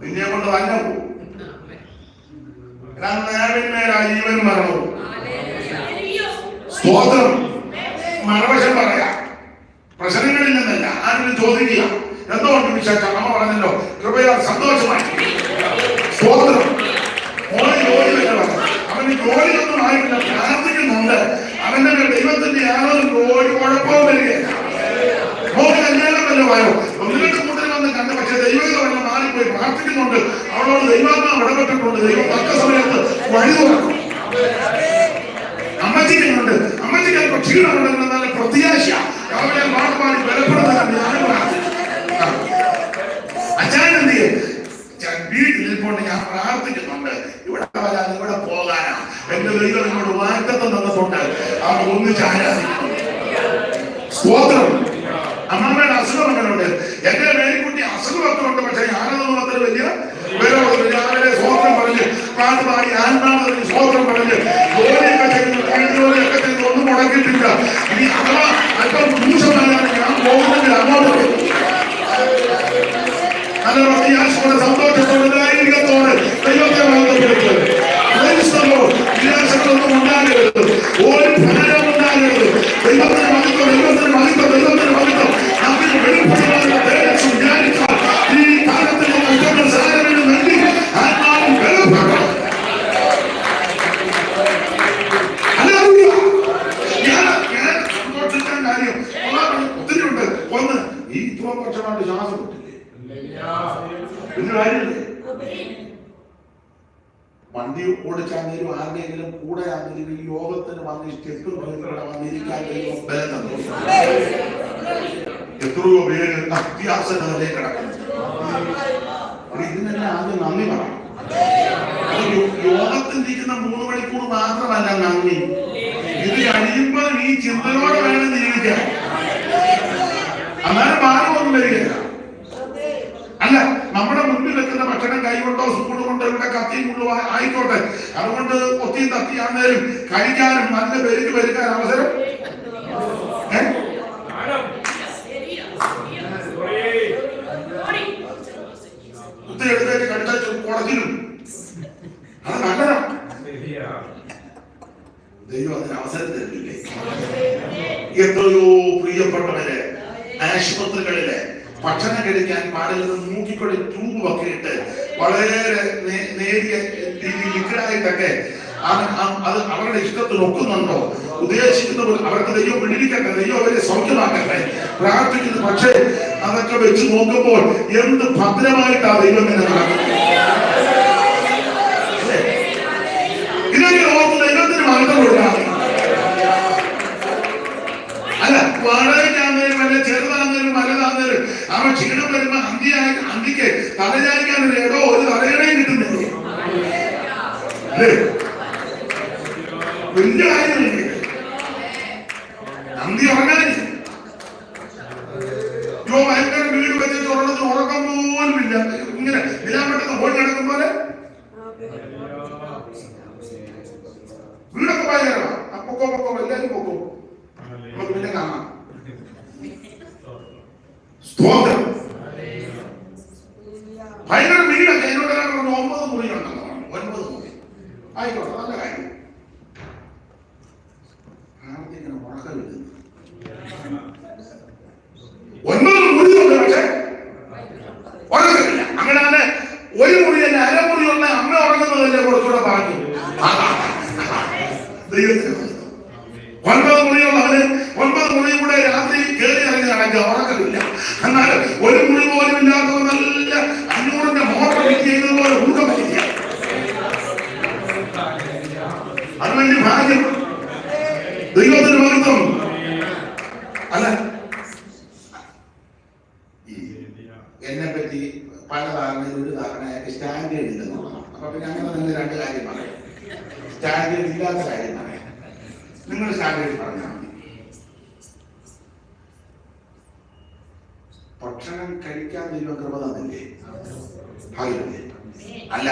Speaker 2: നിന്നെ കൊണ്ട് തന്നെ പോകും. ജീവൻ മരണവും സ്തോത്രം. മറുവശം പറയാം, പ്രശ്നങ്ങളില്ലെന്നല്ല, ആരും ചോദിക്കുക എന്തുകൊണ്ട് വിശേഷം? അമ്മ പറഞ്ഞല്ലോ കൃപയാൽ സന്തോഷമായി. സ്തോത്രം. മോനെ ജോലി വെക്കണം. അവന് ജോലിയൊന്നും ആയിട്ടില്ല, പ്രാർത്ഥിക്കുന്നുണ്ട്. അവന്റെ ദൈവത്തിന്റെ യാതൊരു കുഴപ്പവും വരികയില്ല. മോന് കല്യാണം വല്ലതുമായോ? 1-2 കൂട്ടർ വന്ന് കണ്ട്, പക്ഷെ ദൈവം മാറിപ്പോയി. പ്രാർത്ഥിക്കുന്നുണ്ട്, അവളോട് ദൈവാത്മാവ് ഇടപെട്ടിട്ടുണ്ട്. ദൈവം തക്ക സമയത്ത് വഴി തുറക്കും. അമ്മച്ചിക്കുന്നുണ്ട്, അമ്മച്ചിക്ക് അല്പം ക്ഷീണമുണ്ടെങ്കിൽ നല്ല പ്രത്യാശ രാവിലെ പാട്ടുപാടി ബലപ്പെടുന്നതാണ് ഞാനും പ്രാർത്ഥിച്ചു. അച്ഛനെന്ത് ചെയ്യും? വീട്ടിൽ നിൽക്കൊണ്ട് ഞാൻ പ്രാർത്ഥിക്കുന്നുണ്ട്, ഇവിടെ വരാൻ ഇവിടെ പോകാനാ എന്റെ ദൈവം എന്നോട് വാഗ്ദത്തം തന്നിട്ടുണ്ട്. അവർ ഒന്നിച്ച് ആരാധിക്കുന്നു. സ്തോത്രം. അമ്മമ്മയുടെ അസുഖം അങ്ങനെയുണ്ട്. എന്റെ മേരിക്കുട്ടി അസുഖമൊക്കെ ഉണ്ട്, പക്ഷെ ഞാനതൊന്നും അത്ര വലിയ വിലവുള്ളത്. രാവിലെ സ്തോത്രം പറഞ്ഞ് പാട്ടുപാടി ആത്മാവിന് സ്തോത്രം പറഞ്ഞ് ജോലിയൊക്കെ ചെയ്യുന്നു, ജോലിയൊക്കെ ചെയ്ത് ഒന്നും മുടക്കിയിട്ടില്ല. ഇനി അഥവാ അല്പം ദൂഷമായാണ് ഞാൻ പോകുന്നെങ്കിൽ അങ്ങോട്ട് നല്ല പ്രത്യാശയോടെ സന്തോഷത്തോടെ ധൈര്യത്തോടെ ദൈവത്തെ ബന്ധപ്പെടുന്നത്. വിലാസങ്ങളൊന്നും ഉണ്ടാകരുത്, ഒരു ഭാരം ഉണ്ടാകരുത്. ദൈവത്തിന് മഹത്വം, ദൈവത്തിന് മഹത്വം, ദൈവത്തിന് മഹത്വം. അതിന് വെളിപ്പെടുവാനുള്ള ധൈര്യം വിചാരിച്ചാൽ ഈ കാലത്തിന്റെ കഷ്ടങ്ങൾ സാരമിന് നൽകി ആത്മാവും ബലപ്പെടണം. ഞാൻ സന്തോഷിക്കാൻ കാര്യം ഒത്തിരി ഉണ്ട്. ഒന്ന്, ഈ ഇത്രപക്ഷമായിട്ട് ശ്വാസം കിട്ടില്ലേ എന്ന് കാര്യമില്ലേ? വണ്ടി ഓടിച്ചാണെങ്കിലും ആരുടെയെങ്കിലും കൂടെ ആണെങ്കിലും ഈ യോഗത്തിന് വന്ന് സ്റ്റെപ്പ് വന്നിരിക്കാൻ ബലം തന്നു. എത്രയോ പേര് അത്യാസനത്തിലേക്ക് കിടക്കുന്നു. ഇതിനെല്ലാം ആദ്യം നന്ദി പറയണം. യോഗത്തിലിരിക്കുന്ന 3 മണിക്കൂർ മാത്രമല്ല നന്ദി, ഇത് കഴിയുമ്പോൾ ഈ ചിന്തയോടെ വേണം ജീവിക്കാൻ. അന്നേരം മാനമൊന്നും വരികയില്ല. അല്ല, നമ്മുടെ മുന്നിൽ വെക്കുന്ന ഭക്ഷണം കൈകൊണ്ടോ സ്പൂൺ കൊണ്ടോ ഇവിടെ കത്തിയും കൊണ്ടോ ആയിക്കോട്ടെ, അതുകൊണ്ട് ഒത്തിയും തത്തിയാന്നേലും കഴിക്കാനും നല്ല പെരുക്ക് പെരുക്കാൻ അവസരം കുത്തിയെടുത്തേക്ക് കടിച്ചു കുടച്ചിലും അത് നല്ലതാണ്. ദൈവം അതിന് അവസരം തരില്ലേ? എത്രയോ പ്രിയപ്പെട്ടവരെ ആശുപത്രികളിലെ ഭക്ഷണം കഴിക്കാൻ പാടില്ലെന്ന് മൂക്കിക്കൊടി ട്യൂബൊക്കെ ഇട്ട് വളരെ നേരിയ ലിക്വിഡായിട്ടൊക്കെ അത് അവരുടെ ഇഷ്ടത്തിൽ ഒക്കുന്നുണ്ടോ? ഉദ്ദേശിക്കുന്നത് അവർക്ക് ദൈവം പിടിക്കട്ടെ, ദൈവം അവരെ സൗഖ്യമാക്കട്ടെ, പ്രാർത്ഥിക്കുന്നു. പക്ഷേ അതൊക്കെ വെച്ച് നോക്കുമ്പോൾ എന്ത് ഭദ്രമായിട്ടാ ദൈവം എന്നെ നടക്കുന്നത്. ഇതൊക്കെ ഓർത്ത് ദൈവത്തിന് മഹത്വം കൊടുക്കാം. അല്ല, വാടകയ്ക്കാന്നേലും അല്ലെ ചെറുതാന്നേലും വലുതാന്നേലും അവൻ ക്ഷീണം വരുമ്പോ അന്തിക്ക് തലചാരിക്കാൻ ഇടോ ഒരു തലയിടയും കിട്ടുന്നില്ലേ? വലിയ കാര്യമില്ലേ? അന്തി ഉറങ്ങാനില്ല. ഭയങ്കര വീട് വെച്ചിട്ട് ഉറങ്ങത്തിന് ഉറക്കം പോലും ഇല്ല. ഇങ്ങനെ നിലാൻ പെട്ടെന്ന് ഓടി നടക്കും പോലെ വീടൊക്കെ ഭയങ്കരമാണ്. പൊക്കോ എല്ലാരും പൊക്കോ, നമുക്ക് പിന്നെ കാണാം. സ്തോത്രം. ഭയങ്കര വീടൊക്കെ എന്നോട് 9 ആയിക്കോട്ടെ, നല്ല കാര്യം. പ്രാർത്ഥിക്കണം, ഉറക്കമില്ല. 9 മുറിയുണ്ട്, പക്ഷെ ഉറക്കമില്ല. അങ്ങനെയാണ് ഒരു മുറി തന്നെ അരമുറിയുള്ള അമ്മ ഉറങ്ങുന്നതല്ലേ കുറച്ചുകൂടെ പറഞ്ഞു. ദൈവത്തിന് 9 മുറിയുള്ളവന് 9 മുറി കൂടെ രാത്രി കയറി ഇറങ്ങി നടക്കുക, ഉറക്കമില്ല. എന്നാൽ ഒരു മുറി പോലും ഇല്ലാത്തവർ നല്ല 500ന്റെ മോട്ടർ ഫിറ്റ് ചെയ്തതുപോലെ ഉറക്കം വലിക്കുക. അതിനുവേണ്ടി ഭാഗ്യം. ദൈവത്തിന് മഹത്വം. അല്ല, എന്നെ പറ്റി പല ധാരണയിൽ ഒരു ധാരണയായിട്ട് സ്റ്റാൻഡേർഡ് ഇല്ലെന്നുള്ളതാണ്. അപ്പൊ പിന്നെ അങ്ങനെ നിങ്ങൾ 2 കാര്യം പറയാം. സ്റ്റാൻഡേർഡ് ഇല്ലാത്ത കാര്യം പറയാം. നിങ്ങൾ സ്റ്റാൻഡേർഡ് പറഞ്ഞാൽ മതി. ഭക്ഷണം കഴിക്കാൻ ദൈവം കൃപ തന്നില്ലേ? ഭാഗ്യമല്ലേ? അല്ല,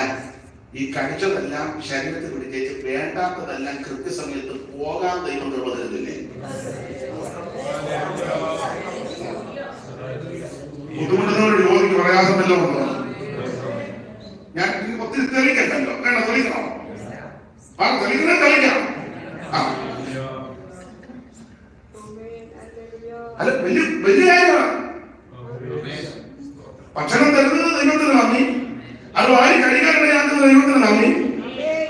Speaker 2: ഈ കഴിച്ചതെല്ലാം ശരീരത്തിൽ പിടിച്ചേച്ച് വേണ്ടാത്തതെല്ലാം കൃത്യസമയത്ത് പോകാൻ ദൈവം കൃപ തരുന്നില്ലേ? ബുദ്ധിമുട്ടുന്നവരുടെ രോഗിക്ക് പ്രയാസമല്ലോ ഉണ്ടോ? ഞാൻ ഒത്തിരി തെളിക്കണ്ടല്ലോ. വേണ്ട, തെളിക്കണോ? തെളിക്കാം. അല്ല, വലിയ കാര്യമാണ്. ഭക്ഷണം തരുന്നത് ദൈവത്തിന് നന്ദി. അത് വാരി കഴിക്കാനിടയാക്കുന്നത് ദൈവത്തിന് നന്ദി.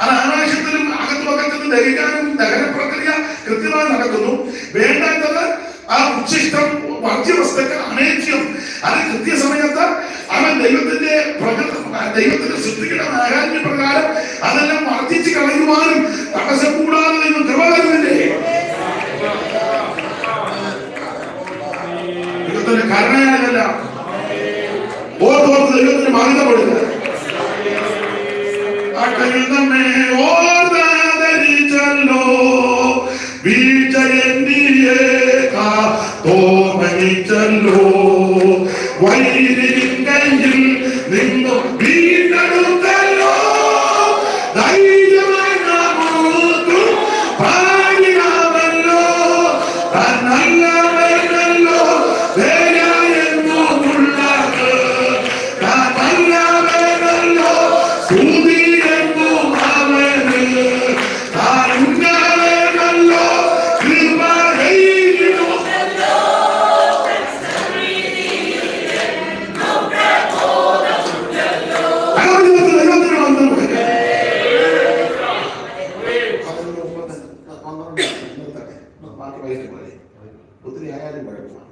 Speaker 2: അത് ആകാശത്തിലും അകത്തുപക്കത്തിലും ദഹിക്കാനും ദഹന പ്രക്രിയ കൃത്യമായി നടക്കുന്നു. വേണ്ടാത്തത് ആ ഉച്ഛിഷ്ടം, വർജ്യവസ്തുക്കൾ, അനേക്യം, അത് കൃത്യസമയത്ത് അവൻ ദൈവത്തിന്റെ സൃഷ്ടിയുടെ ആരാധ്യ പ്രകാരം അതെല്ലാം വർദ്ധിച്ച് കളയുവാനും തടസ്സം കൂടാതെ ദൈവം കൃപ തരുന്നില്ലേ? ദൈവത്തിന്റെ കരുണയായതല്ല. ഓർത്തോർത്ത് ദൈവത്തിന് മഹിതപ്പെടുക. നമ്മെ ഓർത്തരിച്ചല്ലോ വീഴ്ച തോമനിച്ചല്ലോ വൈരിൻ കയ്യിൽ നിന്നും വീണ്ടെടുത്തല്ലോ ധൈര്യമായി നമുക്ക് പാടിനാമല്ലോ തന്നല്ലവനല്ലോ വേരായെന്നുമുള്ളത് തന്നല്ലവനല്ലോ സ്തുതിയെന്നും അവന് താനുണ്ടാവനല്ലോ കൃപ ഒത്തിരി ആയാലും കുഴപ്പമാണ്.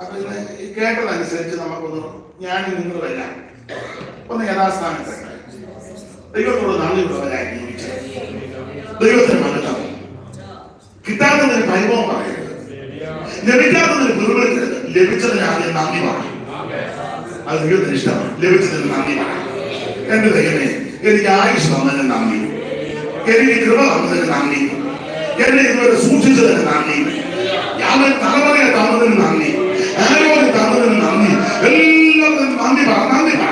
Speaker 2: അപ്പൊ ഈ കേട്ടതനുസരിച്ച് നമുക്കൊന്ന് ഞാൻ നിങ്ങളല്ല ഒന്ന് യഥാസ്ഥാനത്ത് ദൈവത്തോട് നന്ദിയുള്ളവരായി ജീവിച്ചു. ദൈവത്തിന് മഹത്വം. കിട്ടാത്തതിന് പരിഭവം പറയരുത്, ലഭിക്കാത്തതിന് പിറുപിറുക്കരുത്. ലഭിച്ചതിന് ആദ്യം നന്ദി പറയും. അത് ദൈവത്തിന് ഇഷ്ടമാണ്. ലഭിച്ചതിന് നന്ദി പറയും. എന്റെ ദൈവമേ, എനിക്ക് ആയുഷ് തന്നതിന് നന്ദി, എനിക്ക് കൃപ തന്നതിന് നന്ദി, എന്നെ ഇതുവരെ സൂക്ഷിച്ചതിന് നന്ദി, അവൻ തലമുറയെ തന്നതിന് നന്ദി, ആരോഗ്യം തന്നതിന് നന്ദി, എല്ലാത്തിനും നന്ദി പറ.